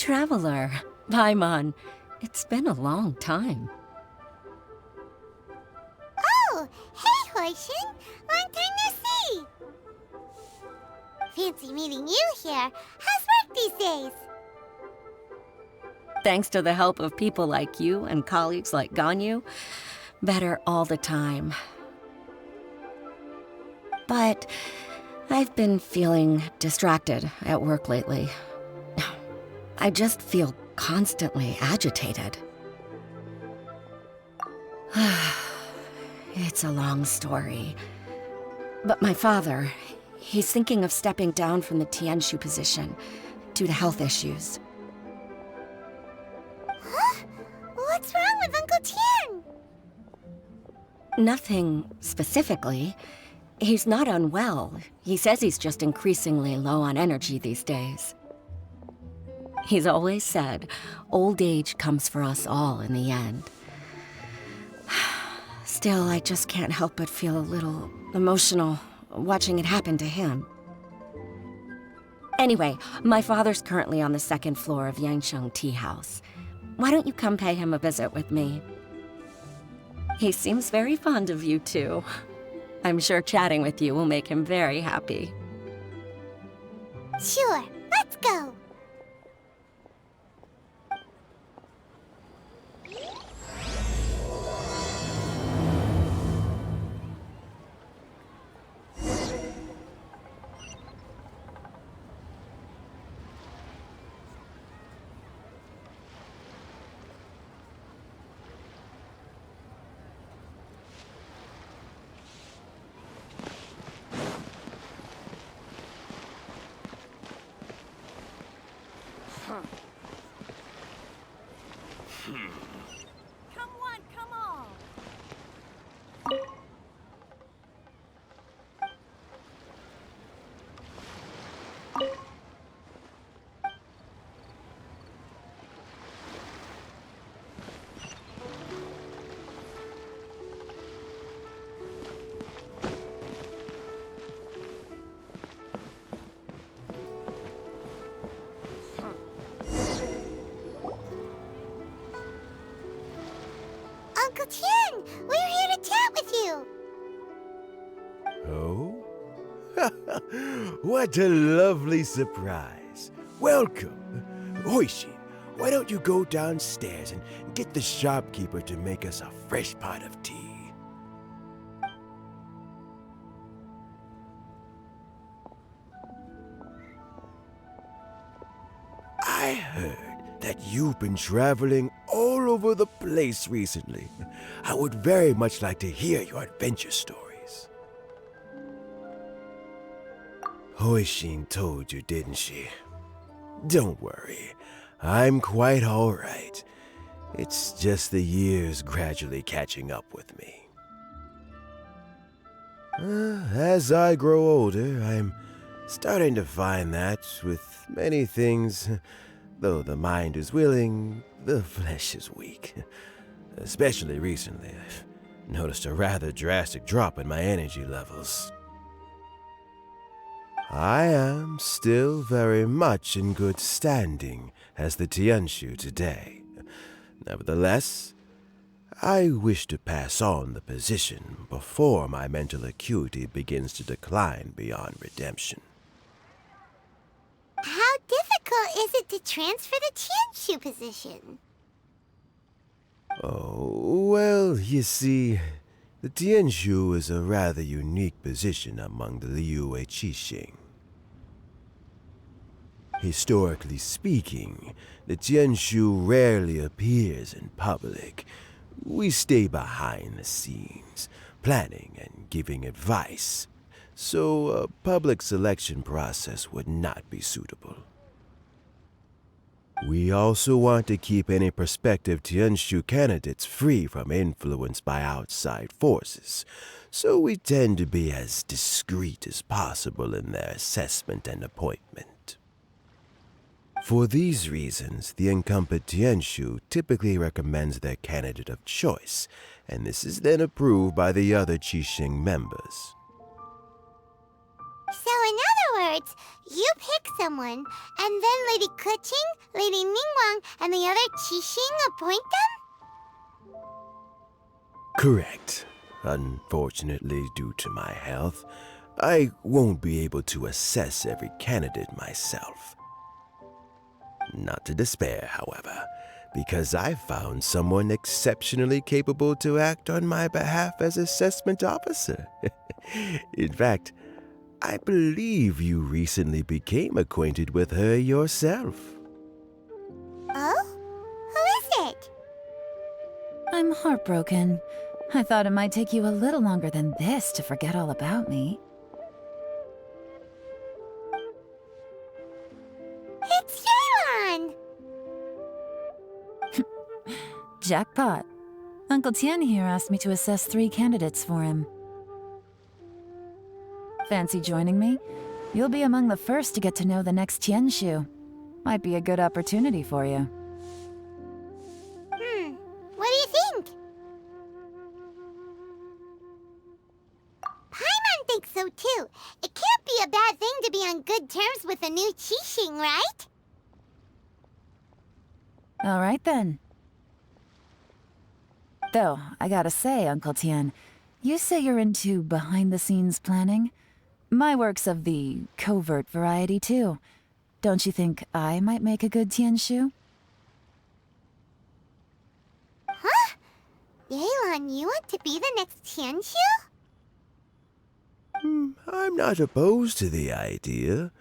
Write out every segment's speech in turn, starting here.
traveler. Paimon, it's been a long time. Oh, hey, Hoishin! Long time no see! Fancy meeting you here. How's work these days? Thanks to the help of people like you and colleagues like Ganyu, better all the time. But I've been feeling distracted at work lately. I just feel constantly agitated. It's a long story. But my father, he's thinking of stepping down from the Tianshu position due to health issues. Huh? What's wrong with Uncle Tian? Nothing specifically. He's not unwell. He says he's just increasingly low on energy these days. He's always said, old age comes for us all in the end. Still, I just can't help but feel a little emotional watching it happen to him. Anyway, my father's currently on the second floor of Yangsheng Tea House. Why don't you come pay him a visit with me? He seems very fond of you, too. I'm sure chatting with you will make him very happy. Sure, let's go. Come on! Uncle Tian, we're here to chat with you. Oh? What a lovely surprise. Welcome. Hoishin, why don't you go downstairs and get the shopkeeper to make us a fresh pot of tea? I heard that you've been traveling all over the place recently. I would very much like to hear your adventure stories. Hoishin told you, didn't she? Don't worry, I'm quite all right. It's just the years gradually catching up with me. As I grow older, I'm starting to find that with many things, though the mind is willing, the flesh is weak. Especially recently, I've noticed a rather drastic drop in my energy levels. I am still very much in good standing as the Tianshu today. Nevertheless, I wish to pass on the position before my mental acuity begins to decline beyond redemption. How difficult is it to transfer the Tianshu position? Oh, well, you see, the Tianshu is a rather unique position among the Liyue Qixing. Historically speaking, the Tianshu rarely appears in public. We stay behind the scenes, planning and giving advice, so a public selection process would not be suitable. We also want to keep any prospective Tianshu candidates free from influence by outside forces, so we tend to be as discreet as possible in their assessment and appointment. For these reasons, the incumbent Tianshu typically recommends their candidate of choice, and this is then approved by the other Qixing members. So in other words, you pick someone, and then Lady Kuching, Lady Ningguang, and the other Qixing appoint them? Correct. Unfortunately, due to my health, I won't be able to assess every candidate myself. Not to despair, however, because I found someone exceptionally capable to act on my behalf as assessment officer. In fact, I believe you recently became acquainted with her yourself. Oh? Who is it? I'm heartbroken. I thought it might take you a little longer than this to forget all about me. It's Yelan! Jackpot. Uncle Tian here asked me to assess 3 candidates for him. Fancy joining me? You'll be among the first to get to know the next Tianshu. Might be a good opportunity for you. What do you think? Paimon thinks so too. It can't be a bad thing to be on good terms with a new Qixing, right? All right then. Though, I gotta say, Uncle Tian, you say you're into behind-the-scenes planning? My work's of the covert variety too. Don't you think I might make a good Tianshu? Huh? Yelan, you want to be the next Tianshu? I'm not opposed to the idea,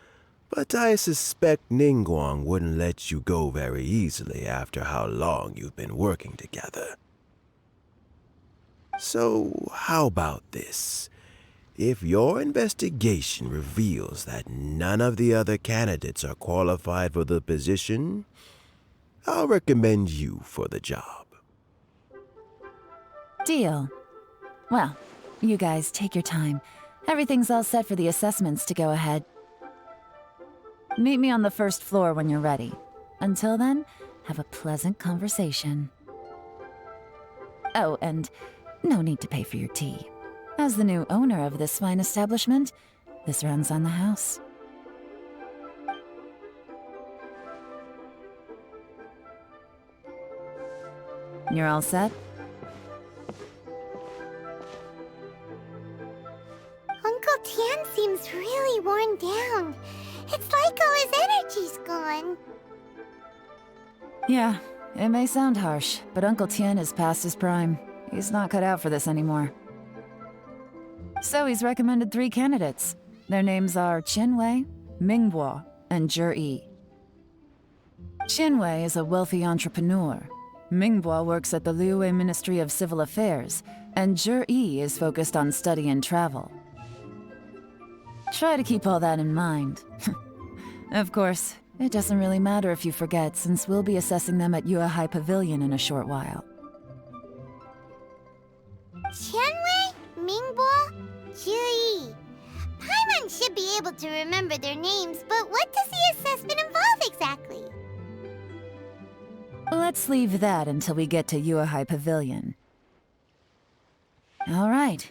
but I suspect Ningguang wouldn't let you go very easily after how long you've been working together. So, how about this? If your investigation reveals that none of the other candidates are qualified for the position, I'll recommend you for the job. Deal. Well, you guys take your time. Everything's all set for the assessments to go ahead. Meet me on the first floor when you're ready. Until then, have a pleasant conversation. Oh, and no need to pay for your tea. As the new owner of this fine establishment, this runs on the house. You're all set? Uncle Tian seems really worn down. It's like all his energy's gone. Yeah, it may sound harsh, but Uncle Tian is past his prime. He's not cut out for this anymore. So he's recommended 3 candidates. Their names are Qinwei, Mingbo, and Zhi. Qinwei is a wealthy entrepreneur. Mingbo works at the Liyue Ministry of Civil Affairs, and Zhi is focused on study and travel. Try to keep all that in mind. Of course, it doesn't really matter if you forget, since we'll be assessing them at Yuehai Pavilion in a short while. Qianwei, Mingbo, Zhi. Paimon should be able to remember their names, but what does the assessment involve exactly? Let's leave that until we get to Yuehai Pavilion. All right.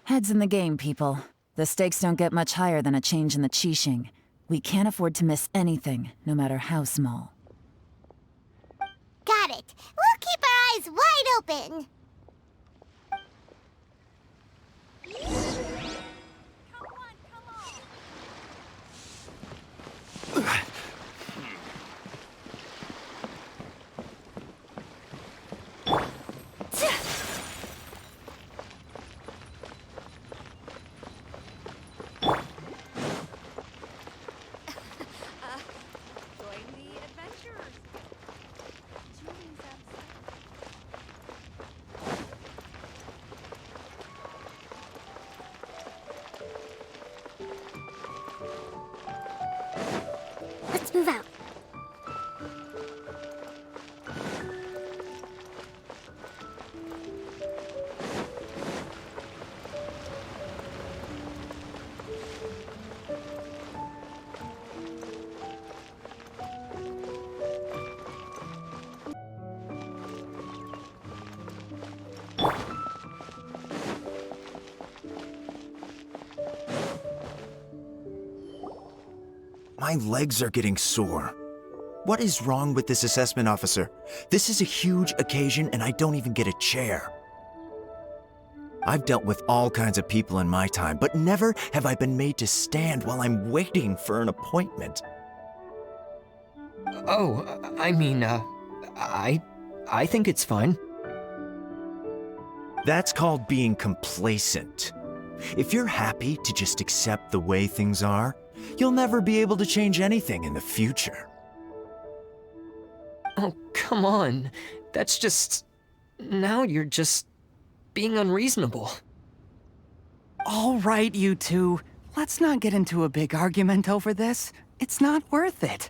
Heads in the game, people. The stakes don't get much higher than a change in the Qixing. We can't afford to miss anything, no matter how small. Got it. We'll keep our eyes wide open. Come on, come on. Join the adventurers. Julian's Let's move out. My legs are getting sore. What is wrong with this assessment officer? This is a huge occasion and I don't even get a chair. I've dealt with all kinds of people in my time, but never have I been made to stand while I'm waiting for an appointment. Oh, I mean, I think it's fine. That's called being complacent. If you're happy to just accept the way things are, you'll never be able to change anything in the future. Oh, come on. That's just... Now you're just... being unreasonable. All right, you two. Let's not get into a big argument over this. It's not worth it.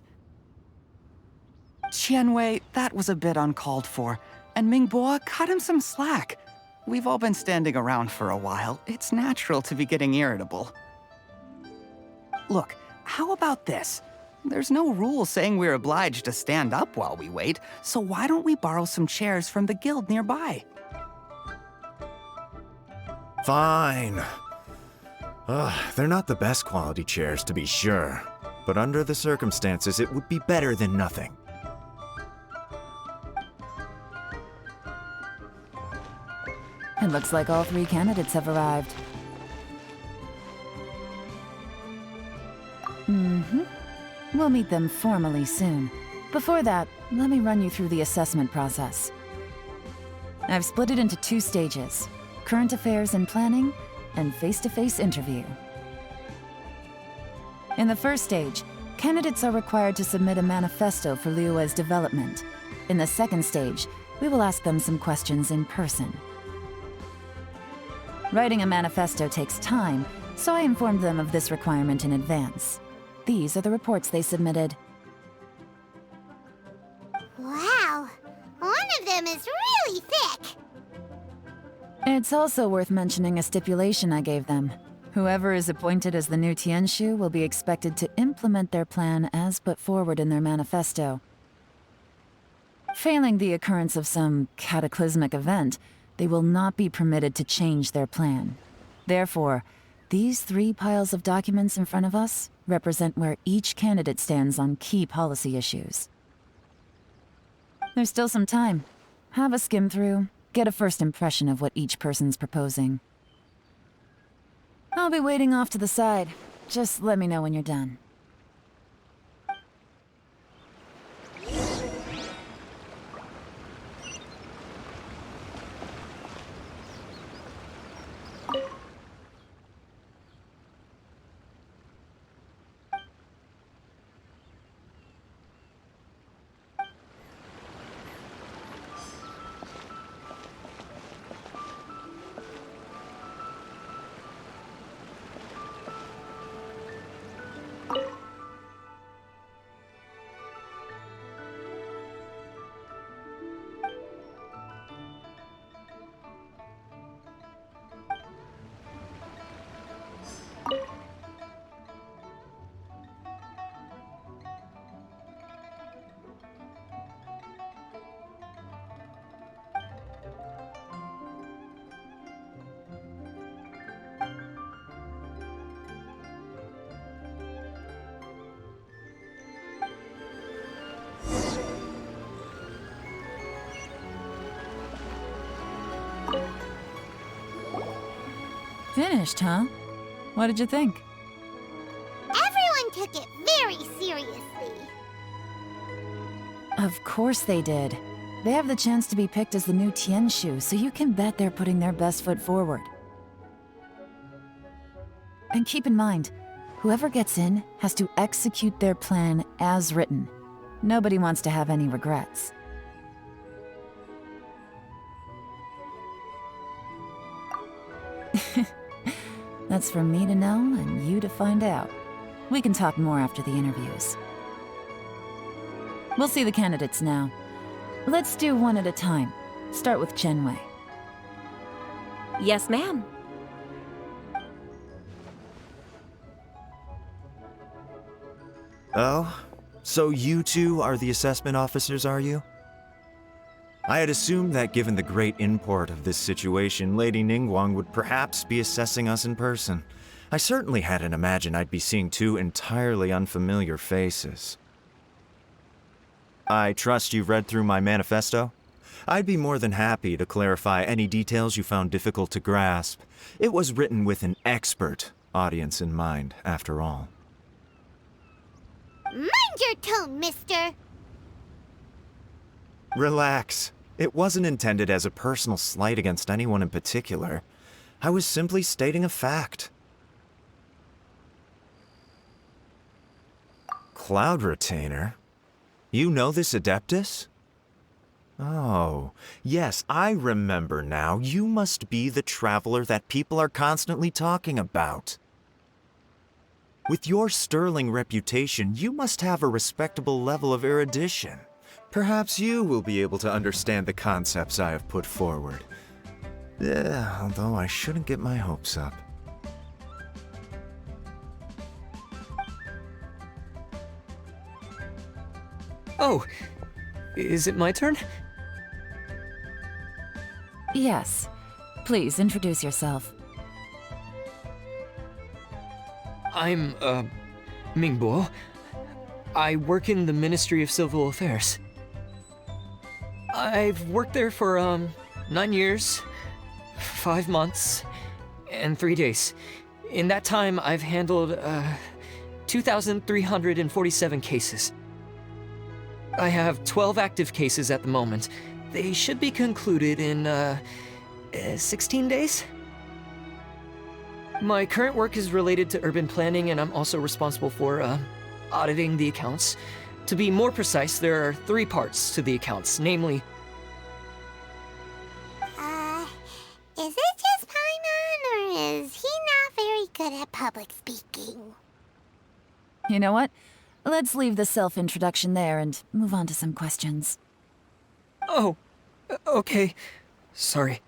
Qianwei, that was a bit uncalled for. And Mingbo, cut him some slack. We've all been standing around for a while. It's natural to be getting irritable. Look, how about this? There's no rule saying we're obliged to stand up while we wait, so why don't we borrow some chairs from the guild nearby? Fine. They're not the best quality chairs, to be sure. But under the circumstances, it would be better than nothing. It looks like all 3 candidates have arrived. We'll meet them formally soon. Before that, let me run you through the assessment process. I've split it into 2 stages: current affairs and planning, and face-to-face interview. In the first stage, candidates are required to submit a manifesto for Liyue's development. In the second stage, we will ask them some questions in person. Writing a manifesto takes time, so I informed them of this requirement in advance. These are the reports they submitted. Wow, one of them is really thick. It's also worth mentioning a stipulation I gave them. Whoever is appointed as the new Tianshu will be expected to implement their plan as put forward in their manifesto. Failing the occurrence of some cataclysmic event, they will not be permitted to change their plan. Therefore, these 3 piles of documents in front of us represent where each candidate stands on key policy issues. There's still some time. Have a skim through, get a first impression of what each person's proposing. I'll be waiting off to the side. Just let me know when you're done. Finished, huh? What did you think? Everyone took it very seriously. Of course they did. They have the chance to be picked as the new Tianshu, so you can bet they're putting their best foot forward. And keep in mind, whoever gets in has to execute their plan as written. Nobody wants to have any regrets. That's for me to know and you to find out. We can talk more after the interviews. We'll see the candidates now. Let's do one at a time. Start with Chenwei. Yes, ma'am. Oh? So you 2 are the assessment officers, are you? I had assumed that given the great import of this situation, Lady Ningguang would perhaps be assessing us in person. I certainly hadn't imagined I'd be seeing two entirely unfamiliar faces. I trust you've read through my manifesto? I'd be more than happy to clarify any details you found difficult to grasp. It was written with an expert audience in mind, after all. Mind your tone, mister! Relax. It wasn't intended as a personal slight against anyone in particular. I was simply stating a fact. Cloud Retainer? You know this Adeptus? Oh, yes, I remember now. You must be the traveler that people are constantly talking about. With your sterling reputation, you must have a respectable level of erudition. Perhaps you will be able to understand the concepts I have put forward. Although I shouldn't get my hopes up. Oh, is it my turn? Yes. Please introduce yourself. I'm, Mingbo. I work in the Ministry of Civil Affairs. I've worked there for, 9 years, 5 months, and 3 days. In that time, I've handled, 2,347 cases. I have 12 active cases at the moment. They should be concluded in, 16 days? My current work is related to urban planning, and I'm also responsible for, auditing the accounts. To be more precise, there are 3 parts to the accounts, namely... Is it just Paimon, or is he not very good at public speaking? You know what? Let's leave the self-introduction there and move on to some questions. Oh, okay. Sorry.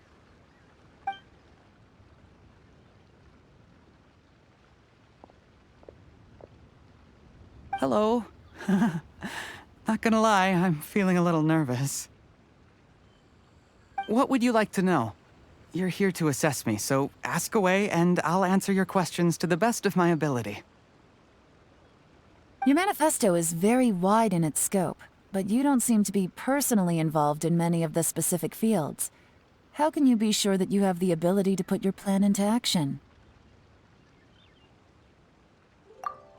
Hello. Not gonna lie, I'm feeling a little nervous. What would you like to know? You're here to assess me, so ask away and I'll answer your questions to the best of my ability. Your manifesto is very wide in its scope, but you don't seem to be personally involved in many of the specific fields. How can you be sure that you have the ability to put your plan into action?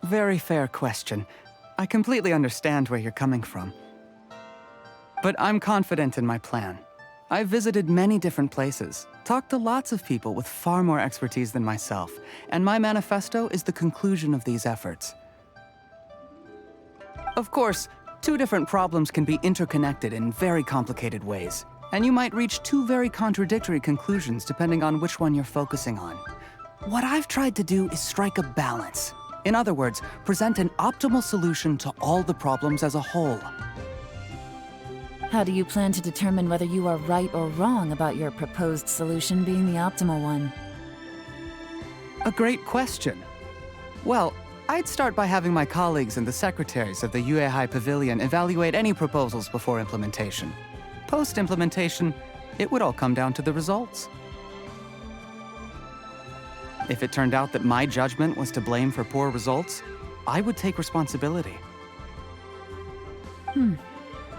Very fair question. I completely understand where you're coming from. But I'm confident in my plan. I've visited many different places, talked to lots of people with far more expertise than myself, and my manifesto is the conclusion of these efforts. Of course, 2 different problems can be interconnected in very complicated ways, and you might reach 2 very contradictory conclusions depending on which one you're focusing on. What I've tried to do is strike a balance. In other words, present an optimal solution to all the problems as a whole. How do you plan to determine whether you are right or wrong about your proposed solution being the optimal one? A great question. Well, I'd start by having my colleagues and the secretaries of the Yuehai Pavilion evaluate any proposals before implementation. Post-implementation, it would all come down to the results. If it turned out that my judgment was to blame for poor results, I would take responsibility.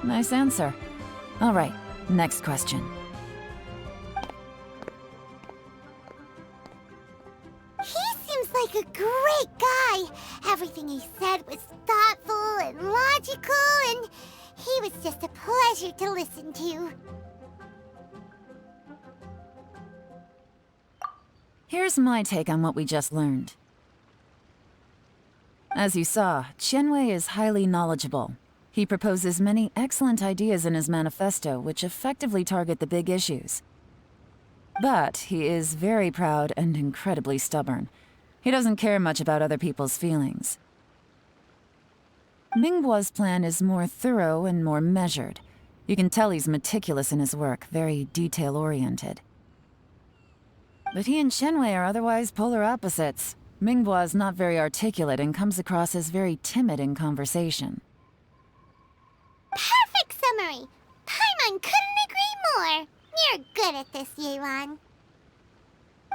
Nice answer. All right, next question. He seems like a great guy. Everything he said was thoughtful and logical, and he was just a pleasure to listen to. Here's my take on what we just learned. As you saw, Qianwei is highly knowledgeable. He proposes many excellent ideas in his manifesto which effectively target the big issues. But he is very proud and incredibly stubborn. He doesn't care much about other people's feelings. Mingbo's plan is more thorough and more measured. You can tell he's meticulous in his work, very detail-oriented. But he and Qianwei are otherwise polar opposites. Mingbo is not very articulate and comes across as very timid in conversation. Perfect summary! Paimon couldn't agree more! You're good at this, Yuan.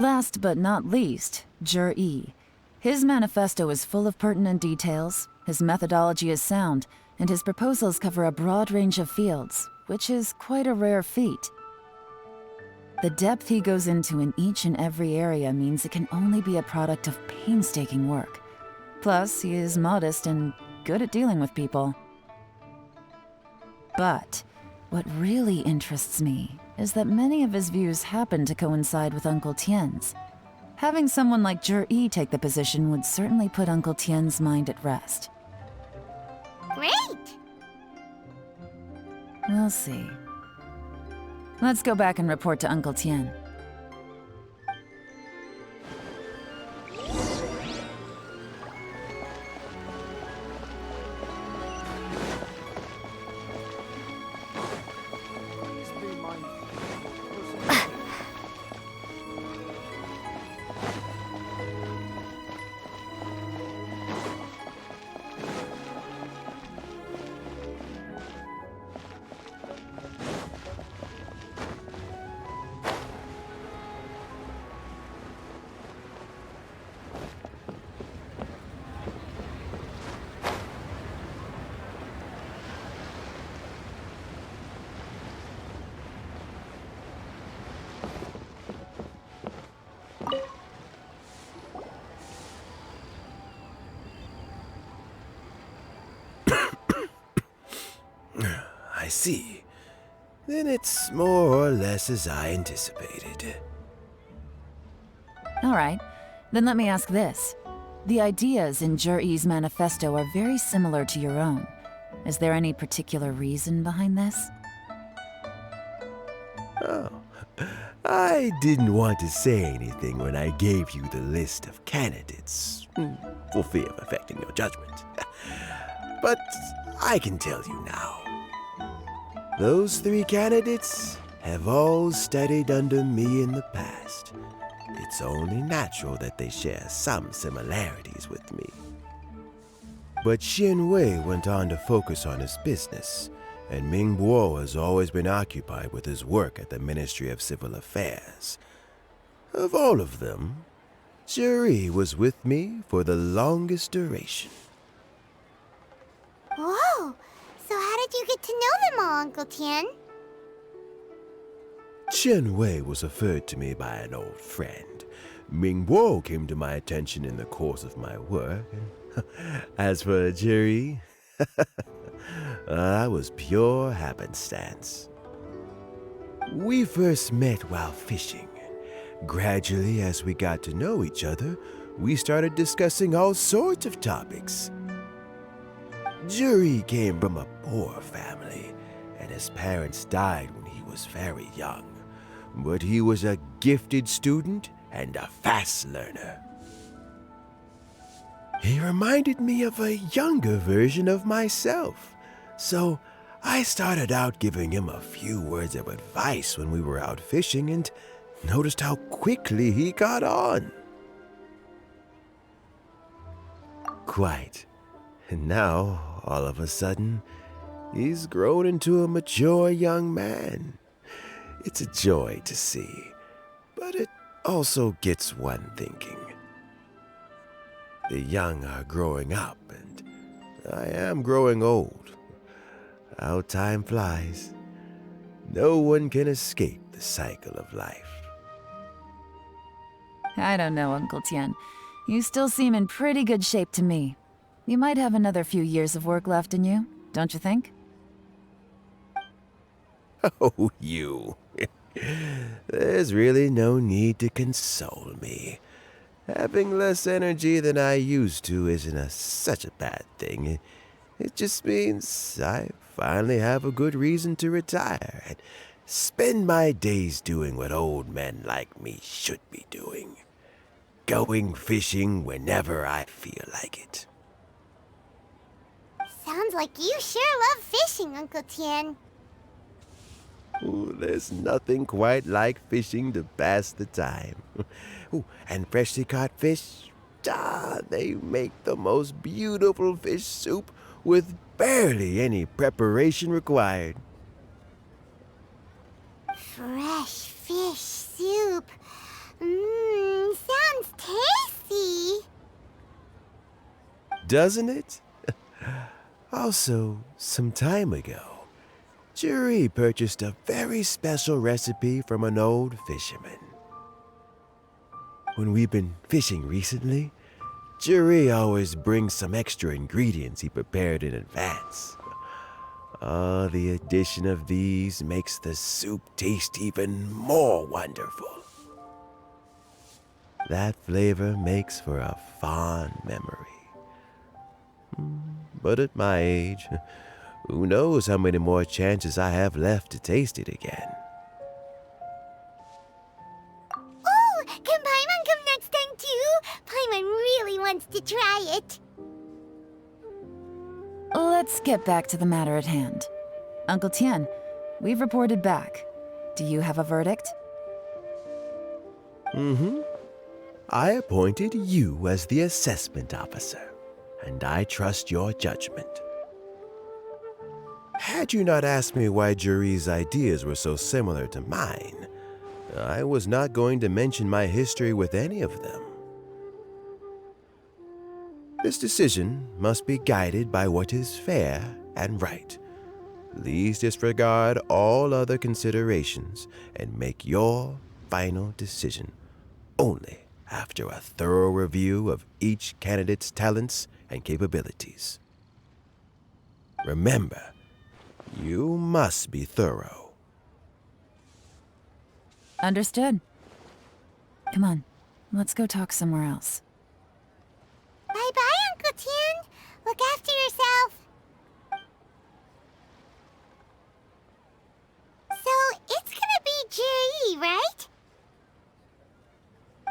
Last but not least, Yi. His manifesto is full of pertinent details, his methodology is sound, and his proposals cover a broad range of fields, which is quite a rare feat. The depth he goes into in each and every area means it can only be a product of painstaking work. Plus, he is modest and good at dealing with people. But what really interests me is that many of his views happen to coincide with Uncle Tien's. Having someone like Zhi take the position would certainly put Uncle Tien's mind at rest. Great! We'll see. Let's go back and report to Uncle Tien. I see. Then it's more or less as I anticipated. All right, then let me ask this. The ideas in Zhi's manifesto are very similar to your own. Is there any particular reason behind this? Oh, I didn't want to say anything when I gave you the list of candidates, for fear of affecting your judgment. But I can tell you now. Those 3 candidates have all studied under me in the past. It's only natural that they share some similarities with me. But Xin Wei went on to focus on his business, and Ming Bo has always been occupied with his work at the Ministry of Civil Affairs. Of all of them, Zhi was with me for the longest duration. Whoa! So how did you get to know them all, Uncle Tien? Chen Wei was referred to me by an old friend. Ming Bo came to my attention in the course of my work. As for Zhi, that was pure happenstance. We first met while fishing. Gradually, as we got to know each other, we started discussing all sorts of topics. Zhi came from a poor family, and his parents died when he was very young. But he was a gifted student and a fast learner. He reminded me of a younger version of myself, so I started out giving him a few words of advice when we were out fishing and noticed how quickly he got on. Quite. And now, all of a sudden, he's grown into a mature young man. It's a joy to see, but it also gets one thinking. The young are growing up, and I am growing old. How time flies. No one can escape the cycle of life. I don't know, Uncle Tien. You still seem in pretty good shape to me. You might have another few years of work left in you, don't you think? Oh, you. There's really no need to console me. Having less energy than I used to isn't such a bad thing. It just means I finally have a good reason to retire and spend my days doing what old men like me should be doing. Going fishing whenever I feel like it. Sounds like you sure love fishing, Uncle Tien. Ooh, there's nothing quite like fishing to pass the time. Ooh, and freshly caught fish, they make the most beautiful fish soup with barely any preparation required. Fresh fish soup. Mmm, sounds tasty. doesn't it? Also, some time ago, Juri purchased a very special recipe from an old fisherman. When we've been fishing recently, Juri always brings some extra ingredients he prepared in advance. The addition of these makes the soup taste even more wonderful. That flavor makes for a fond memory. But at my age, who knows how many more chances I have left to taste it again. Oh, can Paimon come next time too? Paimon really wants to try it. Let's get back to the matter at hand. Uncle Tian, we've reported back. Do you have a verdict? I appointed you as the assessment officer, and I trust your judgment. Had you not asked me why Juri's ideas were so similar to mine, I was not going to mention my history with any of them. This decision must be guided by what is fair and right. Please disregard all other considerations and make your final decision only after a thorough review of each candidate's talents and capabilities. Remember, you must be thorough. Understood. Come on, let's go talk somewhere else. Bye-bye, Uncle Tian. Look after yourself. So, it's gonna be Juri, right?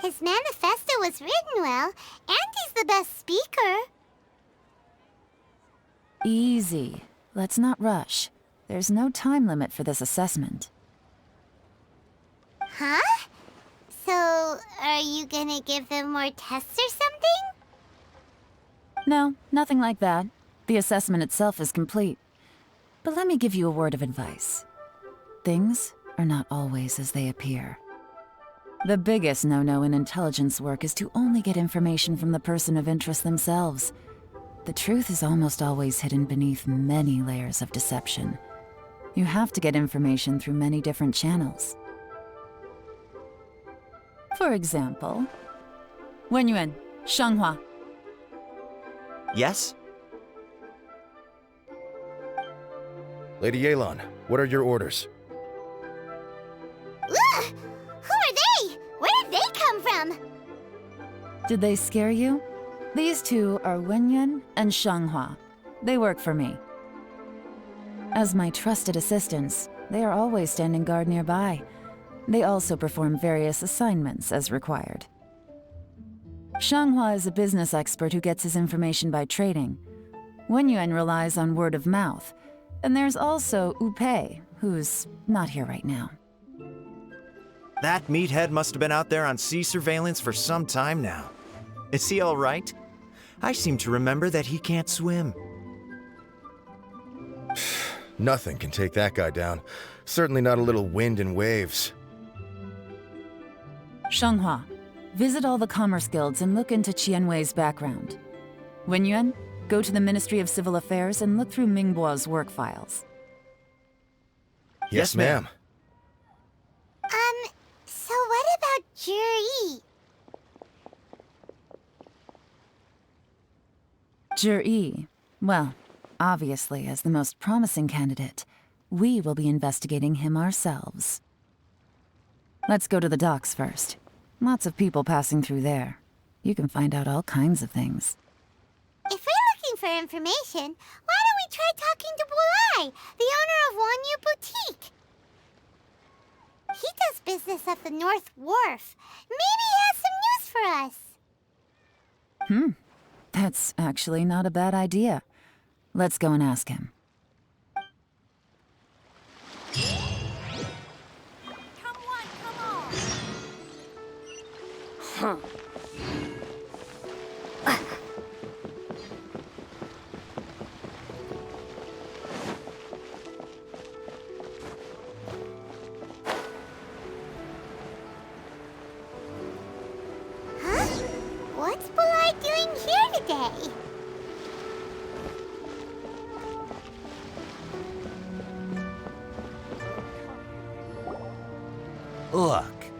His manifesto was written well, and he's the best speaker. Easy. Let's not rush. There's no time limit for this assessment. Huh? So, are you gonna give them more tests or something? No, nothing like that. The assessment itself is complete. But let me give you a word of advice. Things are not always as they appear. The biggest no-no in intelligence work is to only get information from the person of interest themselves. The truth is almost always hidden beneath many layers of deception. You have to get information through many different channels. For example, Wenyuan, Shanghua. Yes? Lady Yelan, what are your orders? Ugh! Who are they? Where did they come from? Did they scare you? These two are Wenyuan and Shanghua. They work for me. As my trusted assistants, they are always standing guard nearby. They also perform various assignments as required. Shanghua is a business expert who gets his information by trading. Wenyuan relies on word of mouth. And there's also Upei, who's not here right now. That meathead must have been out there on sea surveillance for some time now. Is he all right? I seem to remember that he can't swim. Nothing can take that guy down. Certainly not a little wind and waves. Shanghua, visit all the commerce guilds and look into Qianwei's background. Wenyuan, go to the Ministry of Civil Affairs and look through Mingbo's work files. Yes, ma'am. So what about Juri? Juri, well, obviously as the most promising candidate, we will be investigating him ourselves. Let's go to the docks first. Lots of people passing through there. You can find out all kinds of things. If we're looking for information, why don't we try talking to Bulai, the owner of Wanyu Boutique? He does business at the North Wharf. Maybe he has some news for us. That's actually not a bad idea. Let's go and ask him. Come on, come on. Huh? What's Bulai doing here today?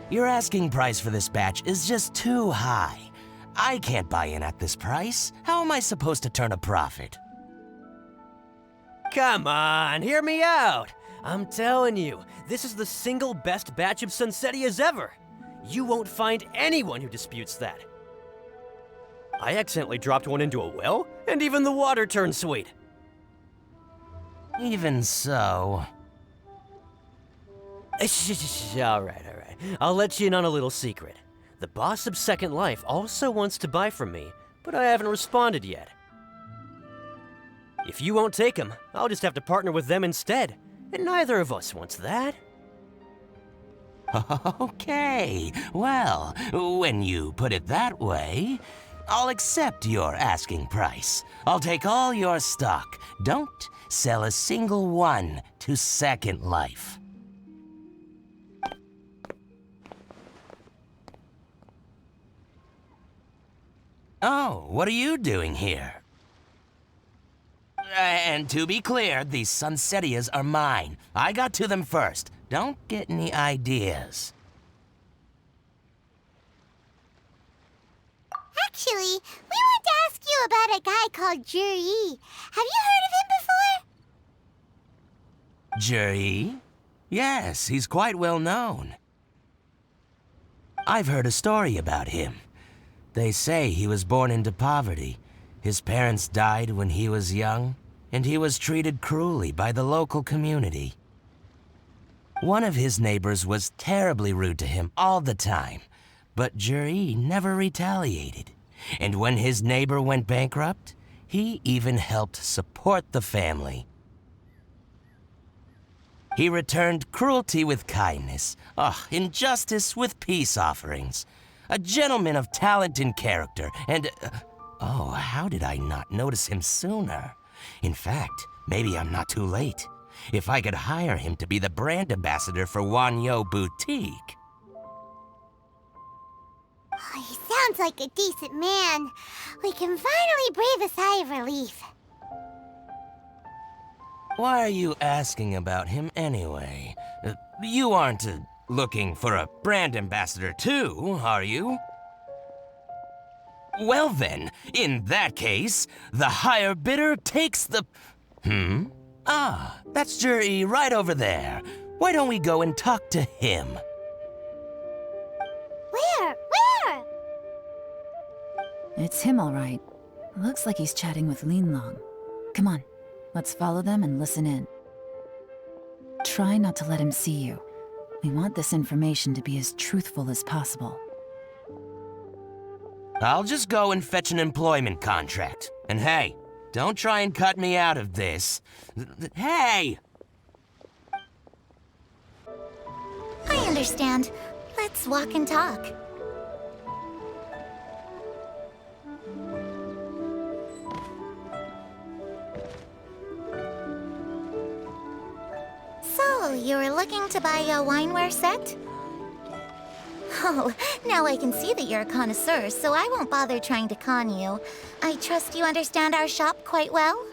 Your asking price for this batch is just too high. I can't buy in at this price. How am I supposed to turn a profit? Come on, hear me out. I'm telling you, this is the single best batch of Sunsetias ever. You won't find anyone who disputes that. I accidentally dropped one into a well, and even the water turned sweet. Even so... All right. I'll let you in on a little secret. The boss of Second Life also wants to buy from me, but I haven't responded yet. If you won't take him, I'll just have to partner with them instead, and neither of us wants that. Okay, well, when you put it that way, I'll accept your asking price. I'll take all your stock. Don't sell a single one to Second Life. Oh, what are you doing here? And to be clear, these Sunsetias are mine. I got to them first. Don't get any ideas. Actually, we want to ask you about a guy called Juri. Have you heard of him before? Juri? Yes, he's quite well known. I've heard a story about him. They say he was born into poverty. His parents died when he was young, and he was treated cruelly by the local community. One of his neighbors was terribly rude to him all the time, but Juri never retaliated. And when his neighbor went bankrupt, he even helped support the family. He returned cruelty with kindness, injustice with peace offerings. A gentleman of talent and character, and... oh, how did I not notice him sooner? In fact, maybe I'm not too late. If I could hire him to be the brand ambassador for Wanyo Boutique. Oh, he sounds like a decent man. We can finally breathe a sigh of relief. Why are you asking about him anyway? You aren't looking for a brand ambassador too, are you? Well then, in that case, the higher bidder takes the... Ah, that's Juri right over there. Why don't we go and talk to him? Where? It's him, all right. Looks like he's chatting with Linlong. Come on, let's follow them and listen in. Try not to let him see you. We want this information to be as truthful as possible. I'll just go and fetch an employment contract. And hey, don't try and cut me out of this. Hey! I understand. Let's walk and talk. So, you were looking to buy a wineware set? Oh, now I can see that you're a connoisseur, so I won't bother trying to con you. I trust you understand our shop quite well?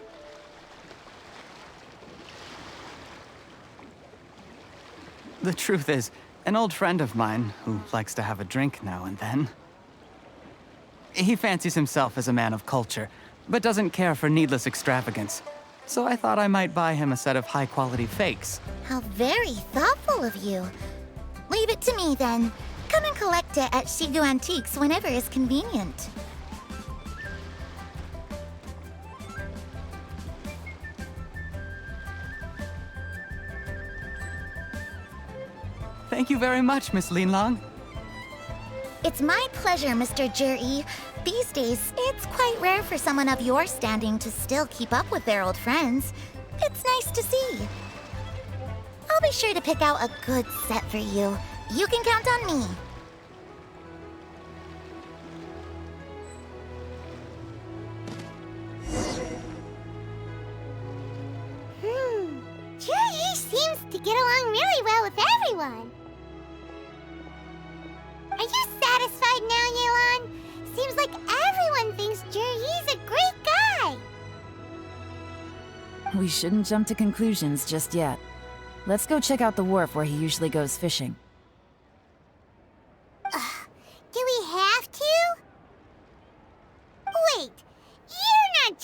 The truth is, an old friend of mine, who likes to have a drink now and then, he fancies himself as a man of culture, but doesn't care for needless extravagance. So I thought I might buy him a set of high-quality fakes. How very thoughtful of you. Leave it to me, then. Come and collect it at Shigu Antiques whenever is convenient. Thank you very much, Miss Linlong. It's my pleasure, Mr. Juri. These days, it's quite rare for someone of your standing to still keep up with their old friends. It's nice to see. I'll be sure to pick out a good set for you. You can count on me. Juri seems to get along really well with everyone. Are you satisfied now, Yelan? Seems like everyone thinks Juri's a great guy. We shouldn't jump to conclusions just yet. Let's go check out the wharf where he usually goes fishing.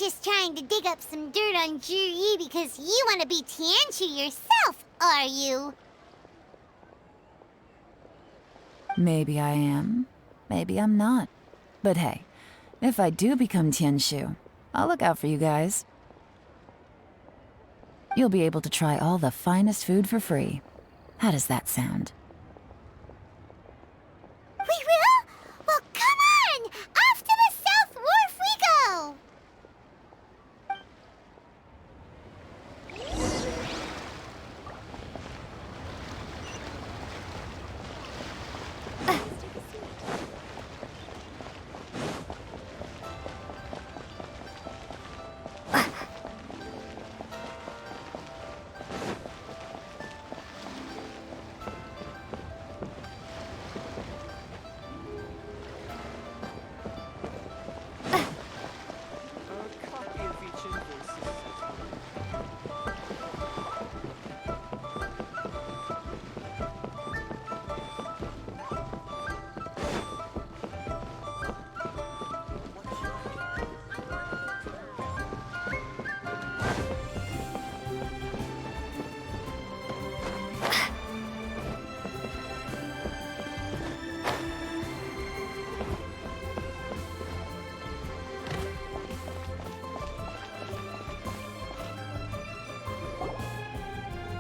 just trying to dig up some dirt on Zhi because you want to be Tianshu yourself, are you? Maybe I am. Maybe I'm not. But hey, if I do become Tianshu, I'll look out for you guys. You'll be able to try all the finest food for free. How does that sound? We will? Well, come on! Off to the South Wharf we go!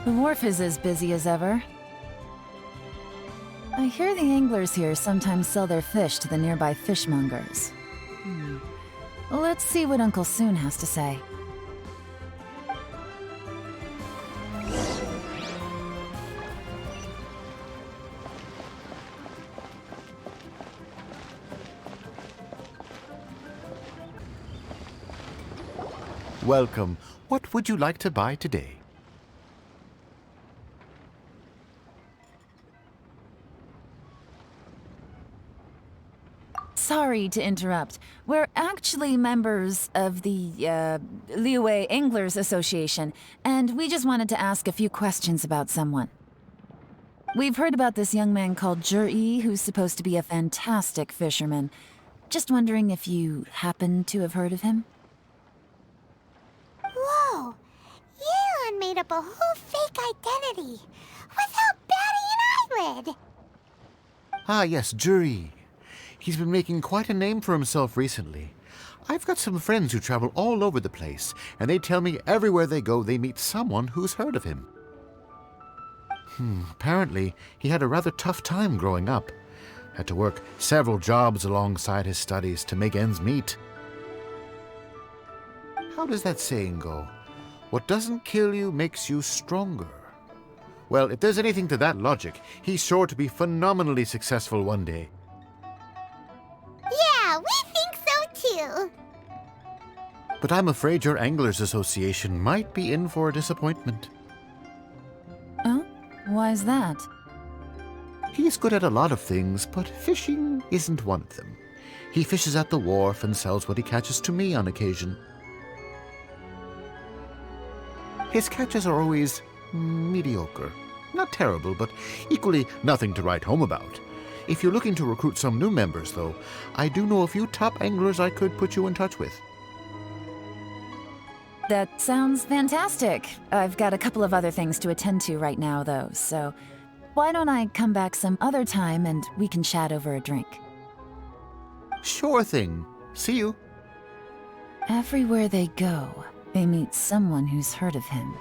The wharf is as busy as ever. I hear the anglers here sometimes sell their fish to the nearby fishmongers. Let's see what Uncle Soon has to say. Welcome. What would you like to buy today? Sorry to interrupt. We're actually members of the, Liyue Anglers Association, and we just wanted to ask a few questions about someone. We've heard about this young man called Zhi, who's supposed to be a fantastic fisherman. Just wondering if you happen to have heard of him? Whoa! Yeon made up a whole fake identity without batting an eyelid! Ah, yes, Zhi. He's been making quite a name for himself recently. I've got some friends who travel all over the place, and they tell me everywhere they go they meet someone who's heard of him. Apparently, he had a rather tough time growing up. Had to work several jobs alongside his studies to make ends meet. How does that saying go? What doesn't kill you makes you stronger. Well, if there's anything to that logic, he's sure to be phenomenally successful one day. Yeah, we think so too. But I'm afraid your Anglers Association might be in for a disappointment. Oh? Why's that? He's good at a lot of things, but fishing isn't one of them. He fishes at the wharf and sells what he catches to me on occasion. His catches are always mediocre. Not terrible, but equally nothing to write home about. If you're looking to recruit some new members, though, I do know a few top anglers I could put you in touch with. That sounds fantastic. I've got a couple of other things to attend to right now, though, so why don't I come back some other time and we can chat over a drink? Sure thing. See you. Everywhere they go, they meet someone who's heard of him.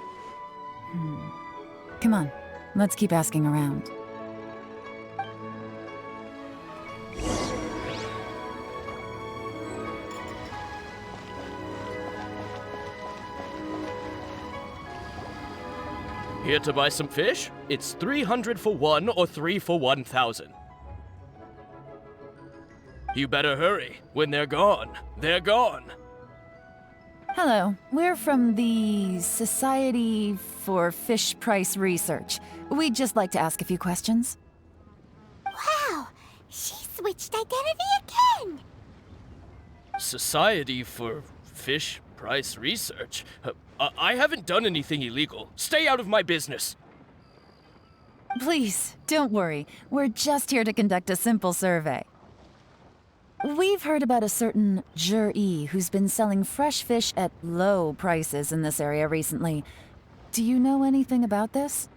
Come on, let's keep asking around. Here to buy some fish? It's 300 for one or 3 for 1,000. You better hurry. When they're gone, they're gone. Hello, we're from the Society for Fish Price Research. We'd just like to ask a few questions. Wow, she switched identity again! Society for Fish Price Research? I haven't done anything illegal. Stay out of my business. Please, don't worry. We're just here to conduct a simple survey. We've heard about a certain Jur-E who's been selling fresh fish at low prices in this area recently. Do you know anything about this?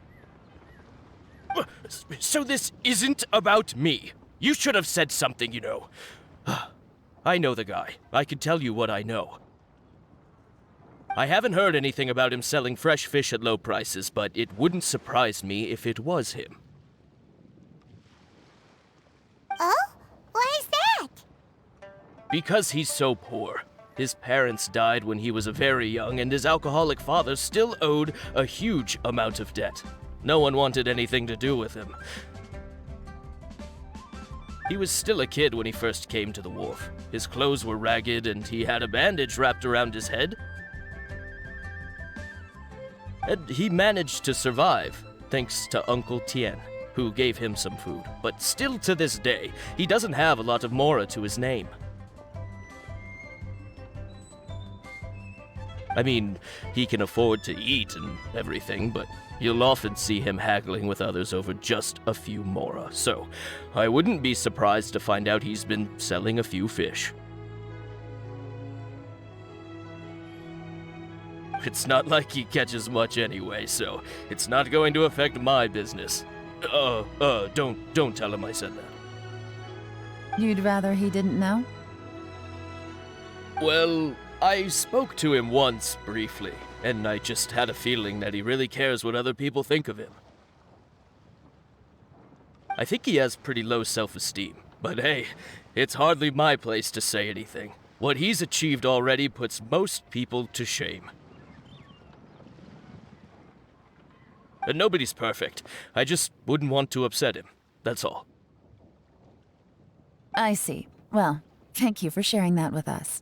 So this isn't about me. You should have said something, you know. I know the guy. I can tell you what I know. I haven't heard anything about him selling fresh fish at low prices, but it wouldn't surprise me if it was him. Oh? Why is that? Because he's so poor. His parents died when he was very young, and his alcoholic father still owed a huge amount of debt. No one wanted anything to do with him. He was still a kid when he first came to the wharf. His clothes were ragged, and he had a bandage wrapped around his head. And he managed to survive, thanks to Uncle Tien, who gave him some food. But still to this day, he doesn't have a lot of Moore to his name. I mean, he can afford to eat and everything, but you'll often see him haggling with others over just a few Moore, so I wouldn't be surprised to find out he's been selling a few fish. It's not like he catches much anyway, so it's not going to affect my business. Don't tell him I said that. You'd rather he didn't know? Well, I spoke to him once, briefly, and I just had a feeling that he really cares what other people think of him. I think he has pretty low self-esteem, but hey, it's hardly my place to say anything. What he's achieved already puts most people to shame. And nobody's perfect. I just wouldn't want to upset him, that's all. I see. Well, thank you for sharing that with us.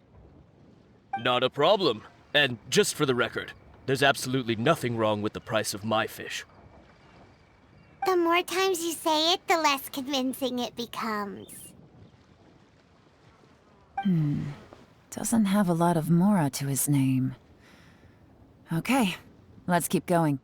Not a problem. And just for the record, there's absolutely nothing wrong with the price of my fish. The more times you say it, the less convincing it becomes. Doesn't have a lot of Moore to his name. Okay, let's keep going.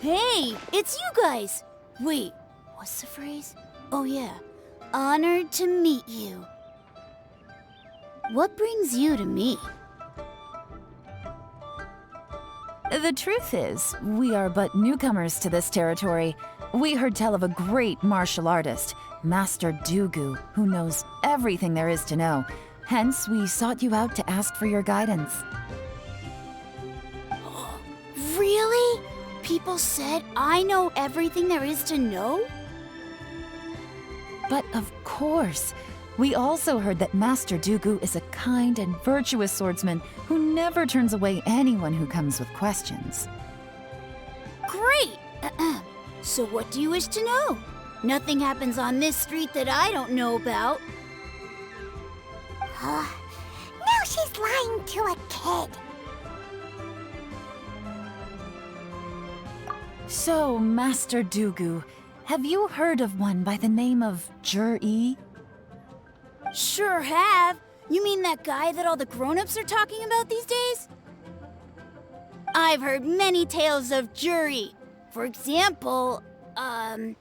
Hey, it's you guys! Wait, what's the phrase? Oh yeah, honored to meet you. What brings you to me? The truth is, we are but newcomers to this territory. We heard tell of a great martial artist, Master Dugu, who knows everything there is to know. Hence, we sought you out to ask for your guidance. Really? People said I know everything there is to know? But of course, we also heard that Master Dugu is a kind and virtuous swordsman who never turns away anyone who comes with questions. Great! So what do you wish to know? Nothing happens on this street that I don't know about. Now she's lying to a kid. So, Master Dugu, have you heard of one by the name of Jur-E? Sure have. You mean that guy that all the grown-ups are talking about these days? I've heard many tales of Jur-E. For example, I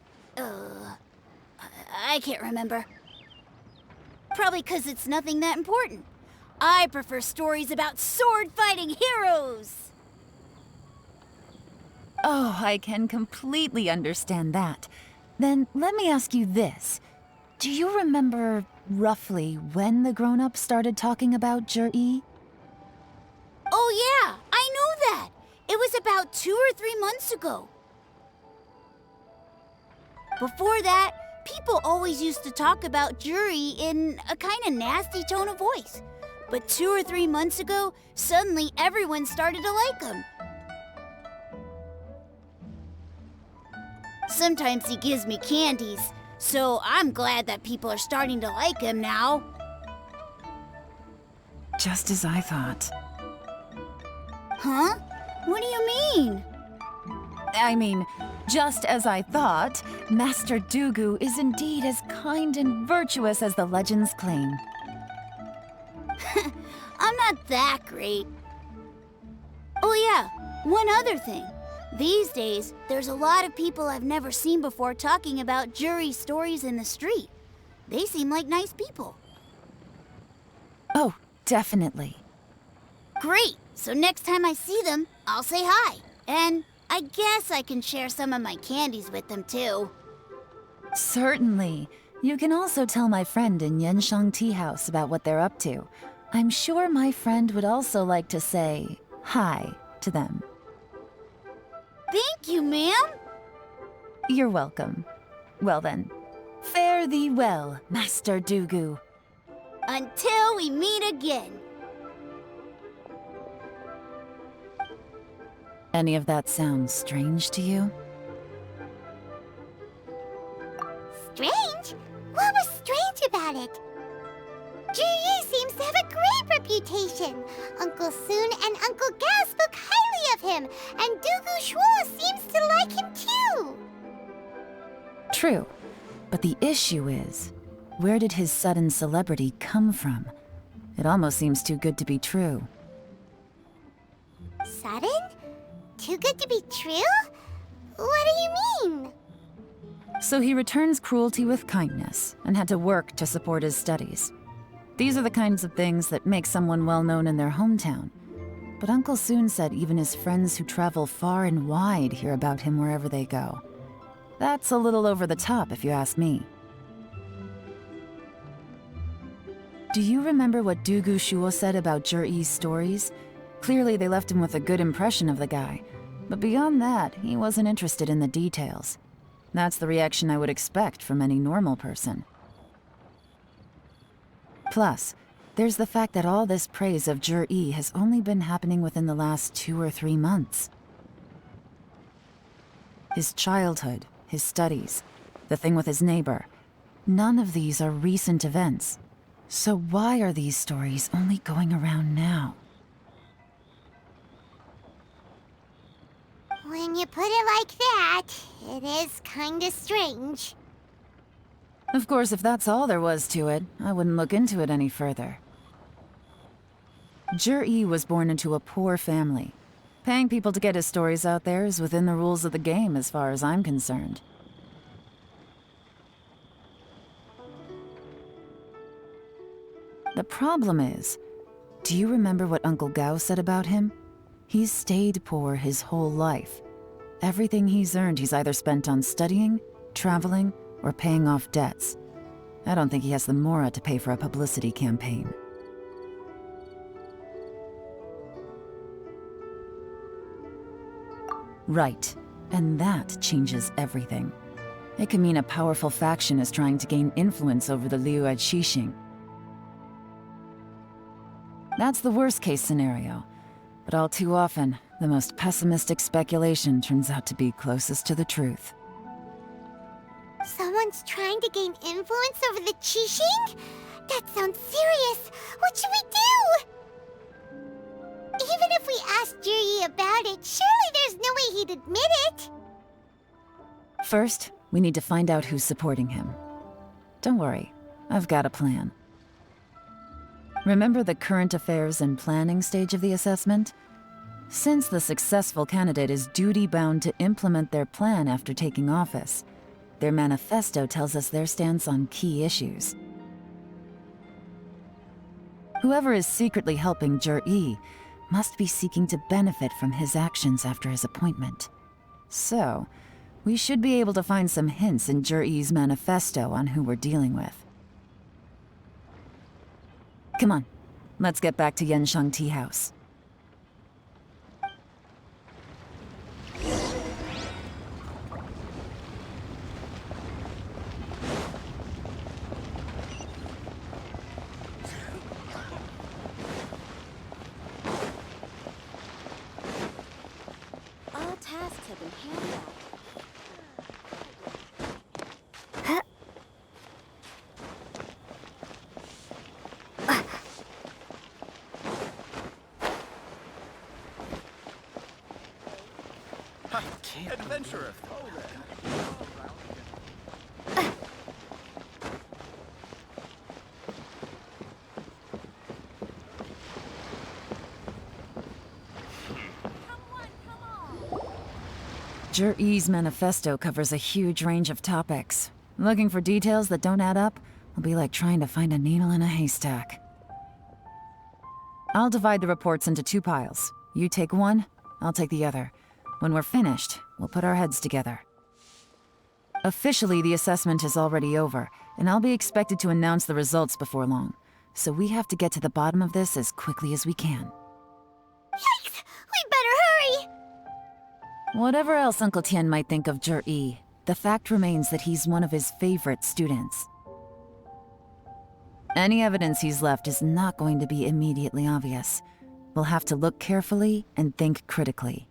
can't remember. Probably 'cause it's nothing that important. I prefer stories about sword-fighting heroes. Oh, I can completely understand that. Then let me ask you this. Do you remember roughly when the grown-ups started talking about Jur-E? Oh yeah, I know that. It was about 2 or 3 months ago. Before that, people always used to talk about Jur-E in a kind of nasty tone of voice. But 2 or 3 months ago, suddenly everyone started to like him. Sometimes he gives me candies, so I'm glad that people are starting to like him now. Just as I thought. Huh? What do you mean? I mean, just as I thought, Master Dugu is indeed as kind and virtuous as the legends claim. I'm not that great. Oh yeah, one other thing. These days, there's a lot of people I've never seen before talking about jury stories in the street. They seem like nice people. Oh, definitely. Great! So next time I see them, I'll say hi. And I guess I can share some of my candies with them too. Certainly. You can also tell my friend in Genshin Tea House about what they're up to. I'm sure my friend would also like to say hi to them. Thank you, ma'am! You're welcome. Well then, fare thee well, Master Dugu. Until we meet again. Any of that sound strange to you? Strange? What was strange about it? Ji seems to have a great reputation. Uncle Soon and Uncle Gao spoke highly of him, and Dugu Shuo seems to like him too. True, but the issue is, where did his sudden celebrity come from? It almost seems too good to be true. Sudden? Too good to be true? What do you mean? So he returns cruelty with kindness, and had to work to support his studies. These are the kinds of things that make someone well known in their hometown. But Uncle Soon said even his friends who travel far and wide hear about him wherever they go. That's a little over the top, if you ask me. Do you remember what Dugu Shuo said about Zhi-Yi's stories? Clearly they left him with a good impression of the guy. But beyond that, he wasn't interested in the details. That's the reaction I would expect from any normal person. Plus, there's the fact that all this praise of Zhi-Yi has only been happening within the last 2 or 3 months. His childhood, his studies, the thing with his neighbor, none of these are recent events. So why are these stories only going around now? When you put it like that, it is kinda strange. Of course, if that's all there was to it, I wouldn't look into it any further. Zhi-Yi was born into a poor family. Paying people to get his stories out there is within the rules of the game as far as I'm concerned. The problem is, do you remember what Uncle Gao said about him? He's stayed poor his whole life. Everything he's earned he's either spent on studying, traveling, or paying off debts. I don't think he has the mora to pay for a publicity campaign. Right, and that changes everything. It could mean a powerful faction is trying to gain influence over the Liu Xixing. That's the worst-case scenario, but all too often, the most pessimistic speculation turns out to be closest to the truth. Someone's trying to gain influence over the Qixing? That sounds serious. What should we do? Even if we asked Zhi-Yi about it, surely there's no way he'd admit it. First, we need to find out who's supporting him. Don't worry, I've got a plan. Remember the current affairs and planning stage of the assessment? Since the successful candidate is duty-bound to implement their plan after taking office, their manifesto tells us their stance on key issues. Whoever is secretly helping Zhi-Yi must be seeking to benefit from his actions after his appointment. So, we should be able to find some hints in Zhi-Yi's manifesto on who we're dealing with. Come on, let's get back to Genshin Tea House. All tasks have been handed out. Adventurer. Jur-E's manifesto covers a huge range of topics. Looking for details that don't add up will be like trying to find a needle in a haystack. I'll divide the reports into 2 piles. You take one, I'll take the other. When we're finished, we'll put our heads together. Officially, the assessment is already over, and I'll be expected to announce the results before long. So we have to get to the bottom of this as quickly as we can. Yikes! We better hurry! Whatever else Uncle Tien might think of Jur-E, the fact remains that he's one of his favorite students. Any evidence he's left is not going to be immediately obvious. We'll have to look carefully and think critically.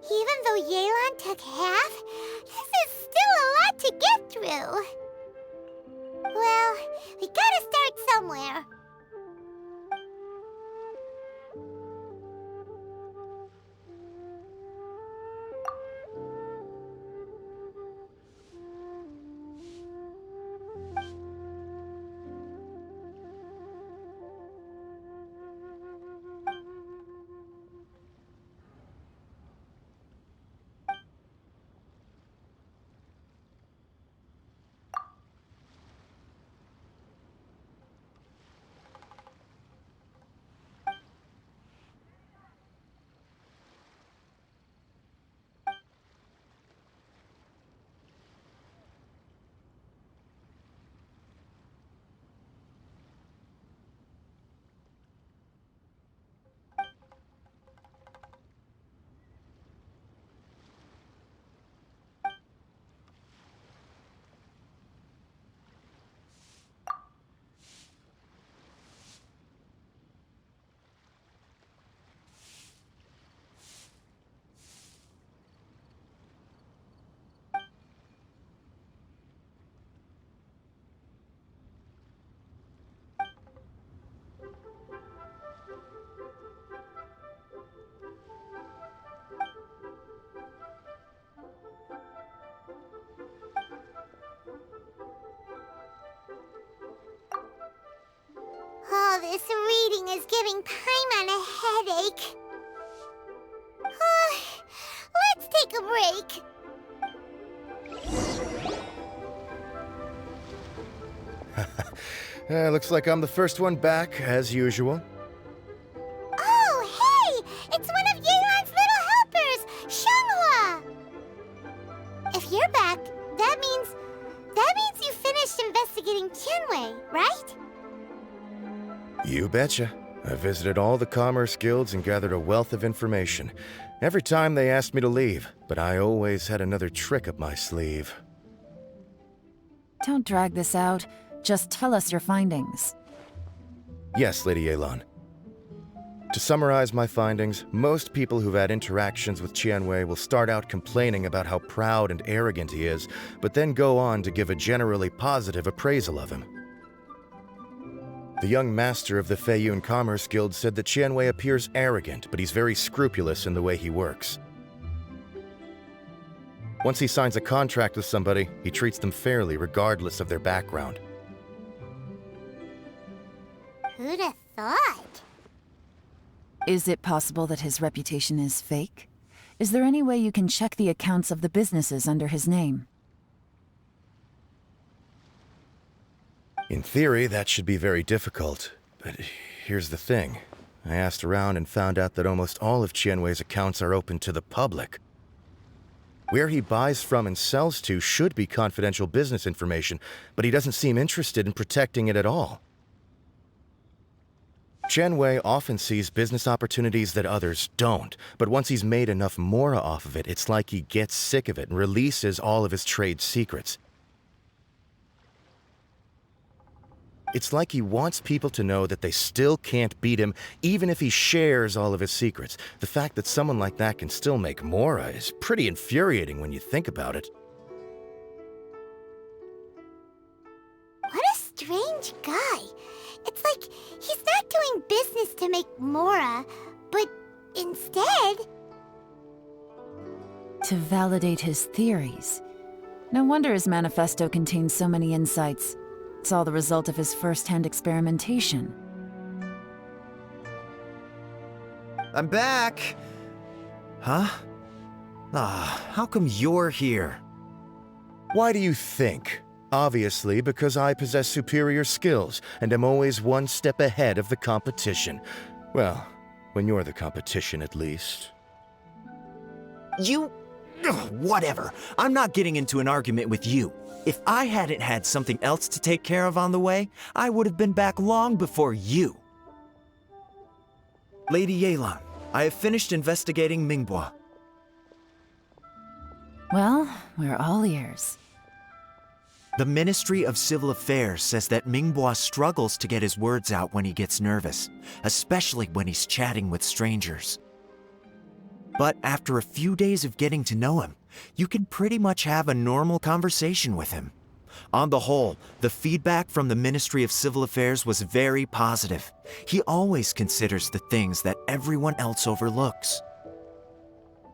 Even though Yelan took half, this is still a lot to get through. Well, we gotta start somewhere. All this reading is giving Paimon a headache. Let's take a break. Looks like I'm the first one back, as usual. Oh, hey! It's one of Yelan's little helpers, Shenghua! If you're back, that means you finished investigating Tianwei, right? You betcha. I visited all the commerce guilds and gathered a wealth of information. Every time they asked me to leave, but I always had another trick up my sleeve. Don't drag this out. Just tell us your findings. Yes, Lady Yelan. To summarize my findings, most people who've had interactions with Tianwei will start out complaining about how proud and arrogant he is, but then go on to give a generally positive appraisal of him. The young master of the Feiyun Commerce Guild said that Tianwei appears arrogant, but he's very scrupulous in the way he works. Once he signs a contract with somebody, he treats them fairly regardless of their background. Who'd have thought? Is it possible that his reputation is fake? Is there any way you can check the accounts of the businesses under his name? In theory, that should be very difficult, but here's the thing. I asked around and found out that almost all of Tianwei's accounts are open to the public. Where he buys from and sells to should be confidential business information, but he doesn't seem interested in protecting it at all. Tianwei often sees business opportunities that others don't, but once he's made enough mora off of it, it's like he gets sick of it and releases all of his trade secrets. It's like he wants people to know that they still can't beat him, even if he shares all of his secrets. The fact that someone like that can still make mora is pretty infuriating when you think about it. What a strange guy. It's like he's not doing business to make mora, but instead... To validate his theories. No wonder his manifesto contains so many insights. It's all the result of his first-hand experimentation. I'm back! Huh? How come you're here? Why do you think? Obviously, because I possess superior skills and am always one step ahead of the competition. Well, when you're the competition, at least. You... Ugh, whatever. I'm not getting into an argument with you. If I hadn't had something else to take care of on the way, I would have been back long before you. Lady Yelan, I have finished investigating Mingbois. Well, we're all ears. The Ministry of Civil Affairs says that Mingbois struggles to get his words out when he gets nervous, especially when he's chatting with strangers. But after a few days of getting to know him, you can pretty much have a normal conversation with him. On the whole, the feedback from the Ministry of Civil Affairs was very positive. He always considers the things that everyone else overlooks.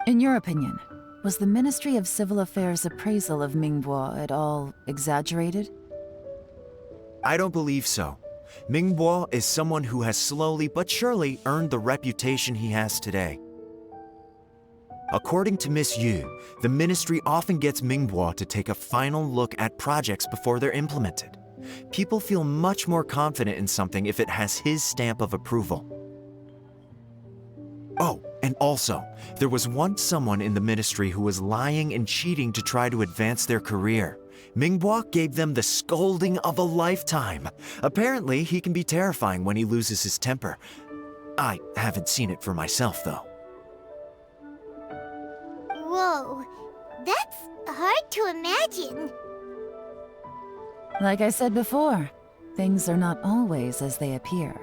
In your opinion, was the Ministry of Civil Affairs' appraisal of Mingbois at all exaggerated? I don't believe so. Mingbois is someone who has slowly but surely earned the reputation he has today. According to Miss Yu, the Ministry often gets Mingbois to take a final look at projects before they're implemented. People feel much more confident in something if it has his stamp of approval. Oh, and also, there was once someone in the Ministry who was lying and cheating to try to advance their career. Mingbois gave them the scolding of a lifetime. Apparently, he can be terrifying when he loses his temper. I haven't seen it for myself, though. Whoa, that's hard to imagine. Like I said before, things are not always as they appear.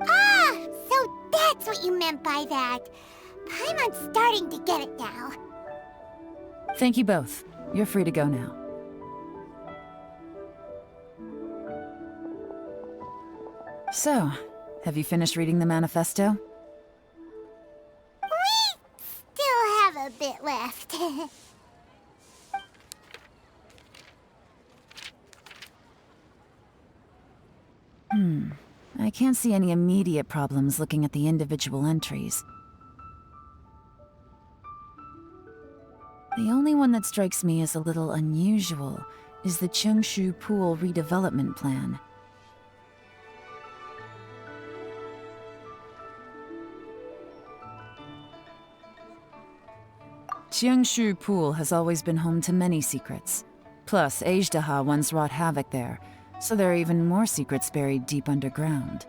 Ah, so that's what you meant by that. I'm starting to get it now. Thank you both. You're free to go now. So, have you finished reading the manifesto? Still have a bit left. I can't see any immediate problems looking at the individual entries. The only one that strikes me as a little unusual is the Cheongshu Pool redevelopment plan. Cheongshu Pool has always been home to many secrets. Plus, Ajdaha once wrought havoc there, so there are even more secrets buried deep underground.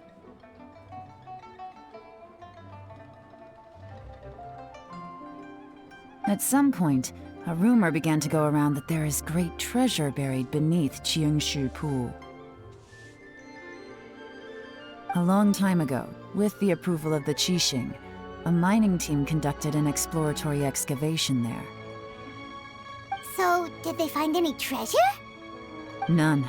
At some point, a rumor began to go around that there is great treasure buried beneath Cheongshu Pool. A long time ago, with the approval of the Qixing, a mining team conducted an exploratory excavation there. So, did they find any treasure? None.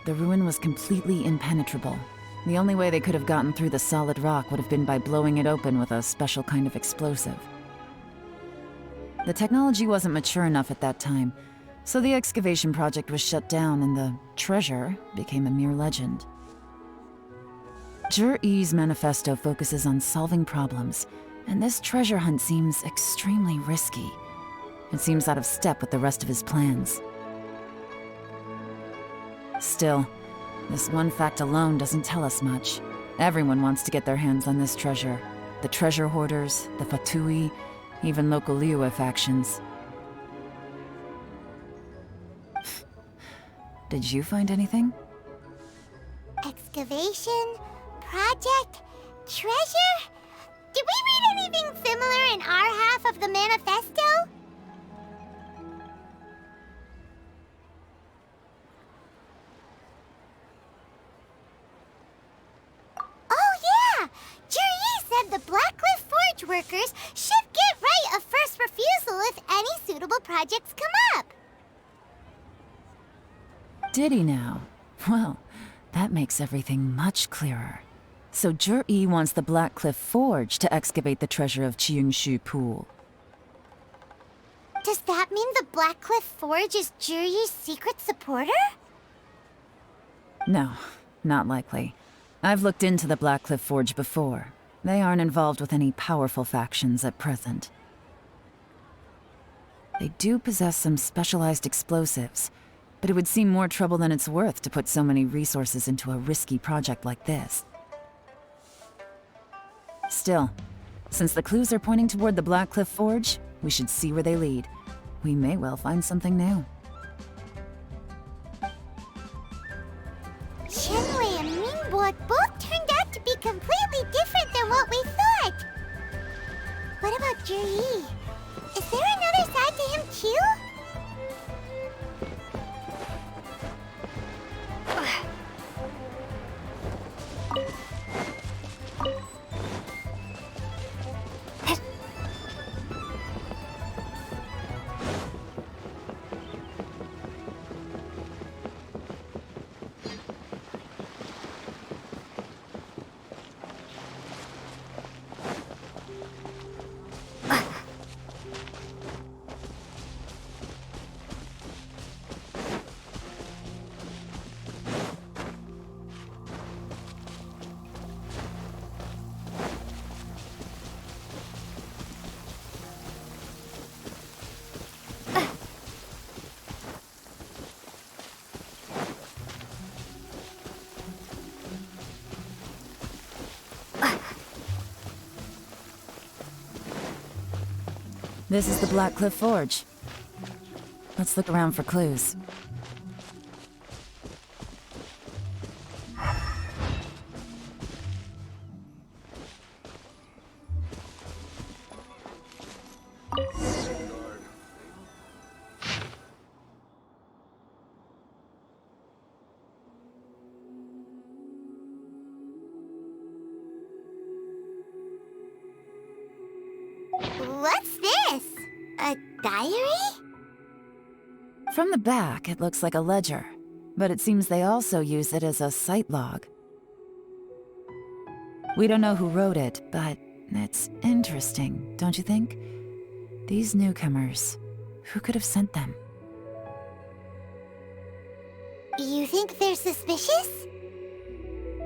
The ruin was completely impenetrable. The only way they could have gotten through the solid rock would have been by blowing it open with a special kind of explosive. The technology wasn't mature enough at that time, so the excavation project was shut down and the treasure became a mere legend. Zhi-Yi's manifesto focuses on solving problems, and this treasure hunt seems extremely risky. It seems out of step with the rest of his plans. Still, this one fact alone doesn't tell us much. Everyone wants to get their hands on this treasure. The treasure hoarders, the Fatui, even local Liyue factions. Did you find anything? Excavation? Project? Treasure? Did we read anything similar in our half of the manifesto? Oh yeah! Zhi-Yi said the Blackcliff Forge workers should get right of first refusal if any suitable projects come up. Did he now? Well, that makes everything much clearer. So Zhi-Yi wants the Blackcliff Forge to excavate the treasure of Cheongshu Pool. Does that mean the Blackcliff Forge is Juri's secret supporter? No, not likely. I've looked into the Blackcliff Forge before. They aren't involved with any powerful factions at present. They do possess some specialized explosives, but it would seem more trouble than it's worth to put so many resources into a risky project like this. Still, since the clues are pointing toward the Blackcliff Forge, we should see where they lead. We may well find something new. Shenwei and Mingbok both turned out to be completely different than what we thought. What about Juri? Is there another side to him too? This is the Blackcliff Forge. Let's look around for clues. What's this? A diary? From the back, it looks like a ledger, but it seems they also use it as a site log. We don't know who wrote it, but it's interesting, don't you think? These newcomers, who could have sent them? You think they're suspicious?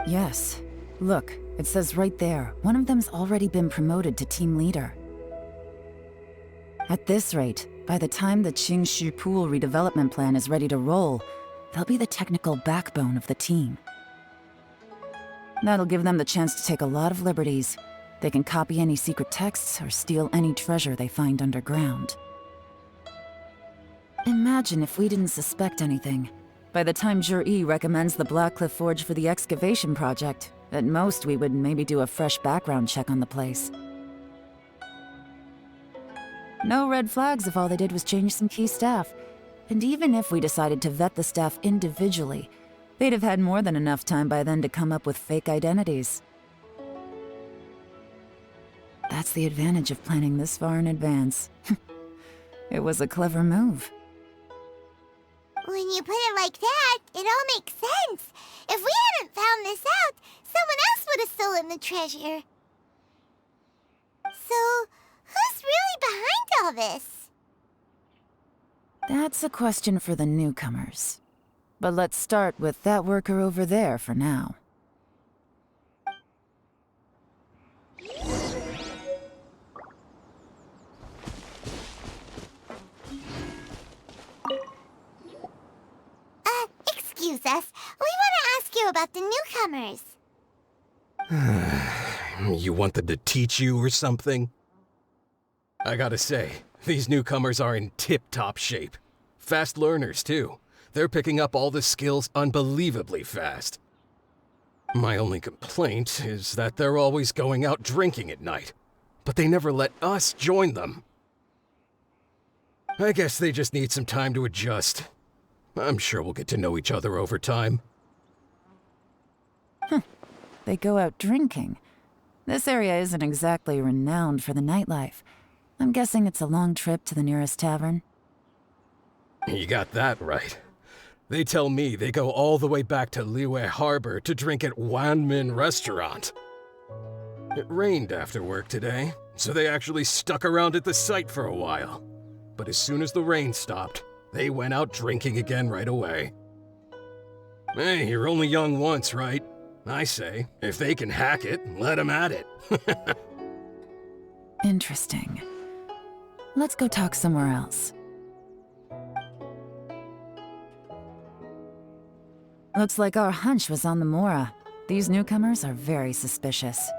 Yes. Look, it says right there, one of them's already been promoted to team leader. At this rate, by the time the Qingshu Pool redevelopment plan is ready to roll, they'll be the technical backbone of the team. That'll give them the chance to take a lot of liberties. They can copy any secret texts or steal any treasure they find underground. Imagine if we didn't suspect anything. By the time Juri recommends the Blackcliff Forge for the excavation project, at most we would maybe do a fresh background check on the place. No red flags if all they did was change some key staff. And even if we decided to vet the staff individually, they'd have had more than enough time by then to come up with fake identities. That's the advantage of planning this far in advance. It was a clever move. When you put it like that, it all makes sense. If we hadn't found this out, someone else would have stolen the treasure. So, who's really behind all this? That's a question for the newcomers. But let's start with that worker over there for now. Excuse us. We want to ask you about the newcomers. You want them to teach you or something? I gotta say, these newcomers are in tip-top shape. Fast learners, too. They're picking up all the skills unbelievably fast. My only complaint is that they're always going out drinking at night, but they never let us join them. I guess they just need some time to adjust. I'm sure we'll get to know each other over time. They go out drinking. This area isn't exactly renowned for the nightlife. I'm guessing it's a long trip to the nearest tavern. You got that right. They tell me they go all the way back to Liyue Harbor to drink at Wanmin Restaurant. It rained after work today, so they actually stuck around at the site for a while. but as soon as the rain stopped, they went out drinking again right away. Hey, you're only young once, right? I say, if they can hack it, let them at it. Interesting. Let's go talk somewhere else. Looks like our hunch was on the Moore. These newcomers are very suspicious.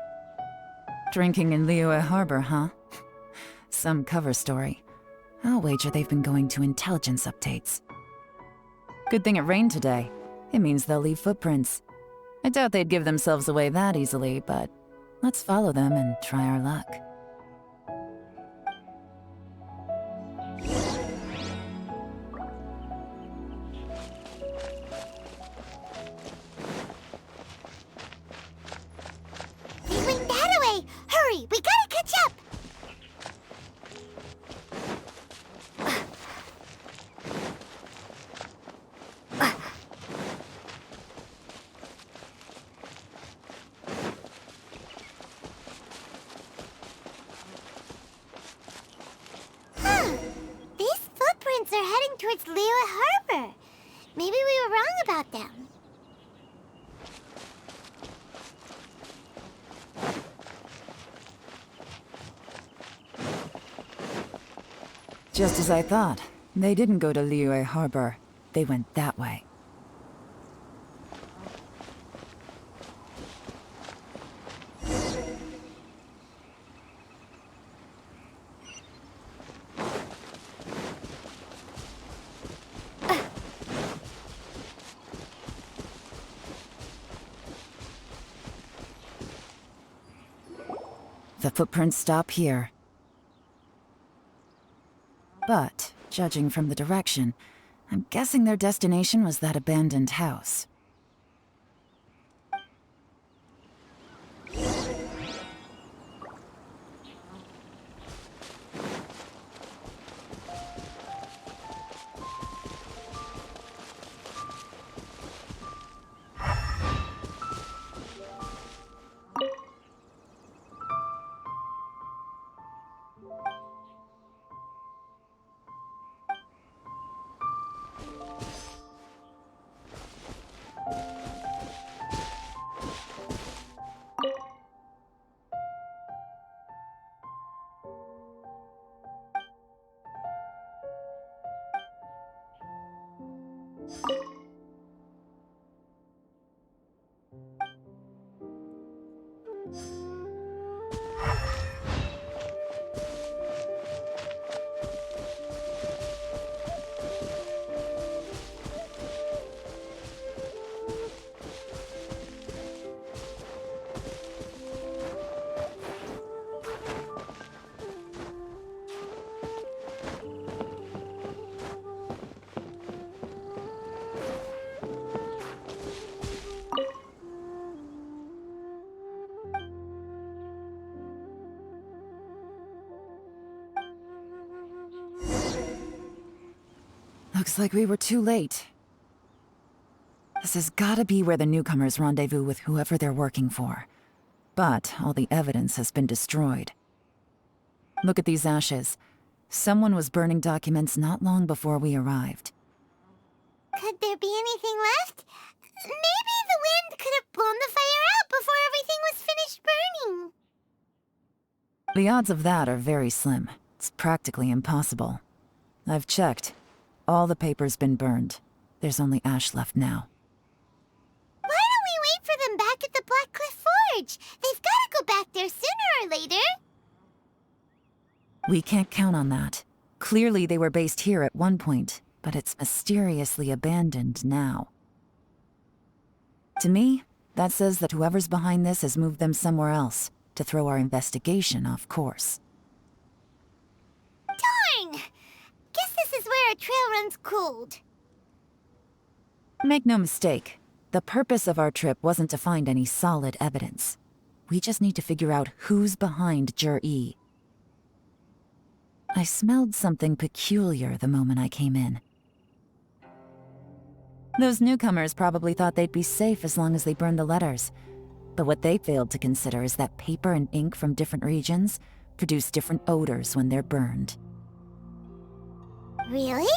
Drinking in Liyue Harbor, huh? Some cover story. I'll wager they've been going to intelligence updates. Good thing it rained today. It means they'll leave footprints. I doubt they'd give themselves away that easily, but let's follow them and try our luck. They went that way! Hurry, we gotta catch up! These footprints are heading towards Liyue Harbor. Maybe we were wrong about them. Just as I thought. They didn't go to Liyue Harbor. They went that way. The footprints stop here. But, judging from the direction, I'm guessing their destination was that abandoned house. Looks like we were too late. This has gotta be where the newcomers rendezvous with whoever they're working for. But all the evidence has been destroyed. Look at these ashes. Someone was burning documents not long before we arrived. Could there be anything left? Maybe the wind could have blown the fire out before everything was finished burning. The odds of that are very slim. It's practically impossible. I've checked. All the paper's been burned. There's only ash left now. Why don't we wait for them back at the Black Cliff Forge? They've gotta go back there sooner or later. We can't count on that. Clearly they were based here at one point, but it's mysteriously abandoned now. To me, that says that whoever's behind this has moved them somewhere else, to throw our investigation off course. Darn! Guess this is where a trail runs cold. Make no mistake, the purpose of our trip wasn't to find any solid evidence. We just need to figure out who's behind Jur-E. I smelled something peculiar the moment I came in. Those newcomers probably thought they'd be safe as long as they burned the letters. But what they failed to consider is that paper and ink from different regions produce different odors when they're burned. Really?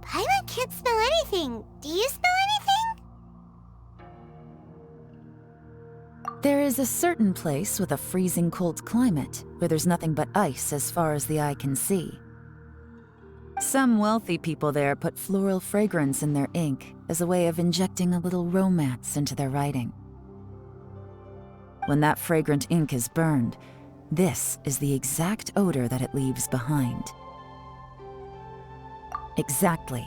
Paimon can't smell anything. Do you smell anything? There is a certain place with a freezing cold climate where there's nothing but ice as far as the eye can see. Some wealthy people there put floral fragrance in their ink as a way of injecting a little romance into their writing. When that fragrant ink is burned, this is the exact odor that it leaves behind. Exactly.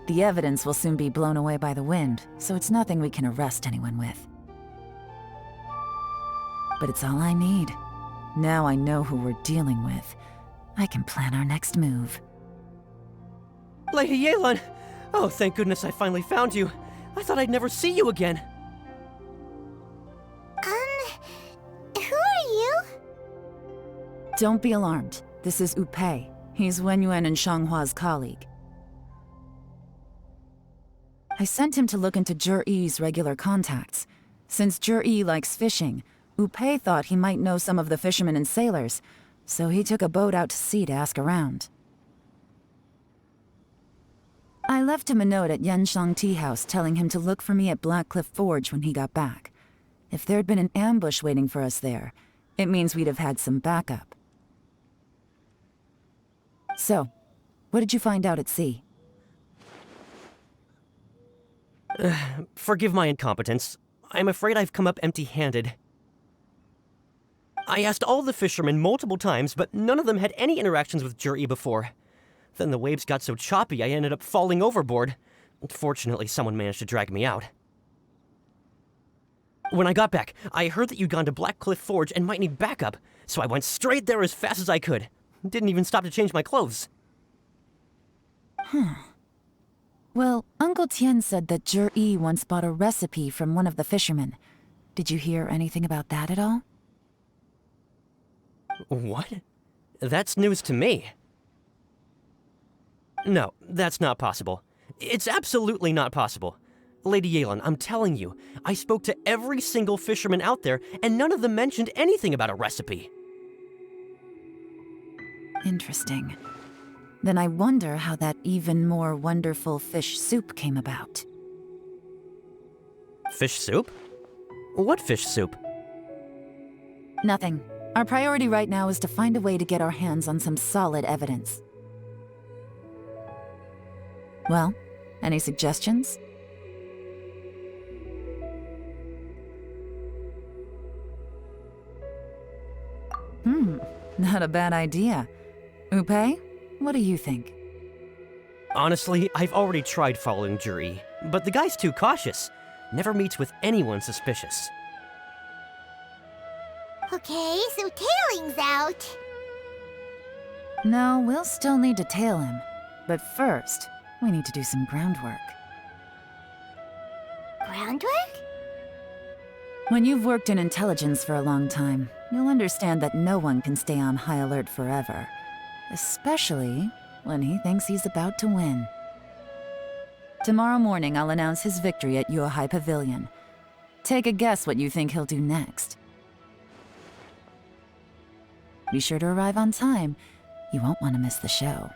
The evidence will soon be blown away by the wind, so it's nothing we can arrest anyone with. But it's all I need. Now I know who we're dealing with. I can plan our next move. Lady Yelan! Oh, thank goodness I finally found you. I thought I'd never see you again. Who are you? Don't be alarmed. This is Upei. He's Wenyuan and Shanghua's colleague. I sent him to look into Zhi-Yi's regular contacts. Since Zhi-Yi likes fishing, Upei thought he might know some of the fishermen and sailors, so he took a boat out to sea to ask around. I left him a note at Yanshang Tea House telling him to look for me at Blackcliff Forge when he got back. If there'd been an ambush waiting for us there, it means we'd have had some backup. So, what did you find out at sea? Forgive my incompetence. I'm afraid I've come up empty-handed. I asked all the fishermen multiple times, but none of them had any interactions with Zhi-Yi before. Then the waves got so choppy I ended up falling overboard. Fortunately, someone managed to drag me out. When I got back, I heard that you'd gone to Blackcliff Forge and might need backup, so I went straight there as fast as I could. Didn't even stop to change my clothes. Well, Uncle Tian said that Zhi-Yi once bought a recipe from one of the fishermen. Did you hear anything about that at all? What? That's news to me. No, that's not possible. It's absolutely not possible. Lady Yelan, I'm telling you, I spoke to every single fisherman out there, and none of them mentioned anything about a recipe. Interesting. Then I wonder how that even more wonderful fish soup came about. Fish soup? What fish soup? Nothing. Our priority right now is to find a way to get our hands on some solid evidence. Well, any suggestions? Not a bad idea. Upei, what do you think? Honestly, I've already tried following Zhi-Yi, but the guy's too cautious. Never meets with anyone suspicious. Okay, so tailing's out. No, we'll still need to tail him. But first, we need to do some groundwork. Groundwork? When you've worked in intelligence for a long time, you'll understand that no one can stay on high alert forever. Especially when he thinks he's about to win. Tomorrow morning, I'll announce his victory at Yuehai Pavilion. Take a guess what you think he'll do next. Be sure to arrive on time. You won't want to miss the show.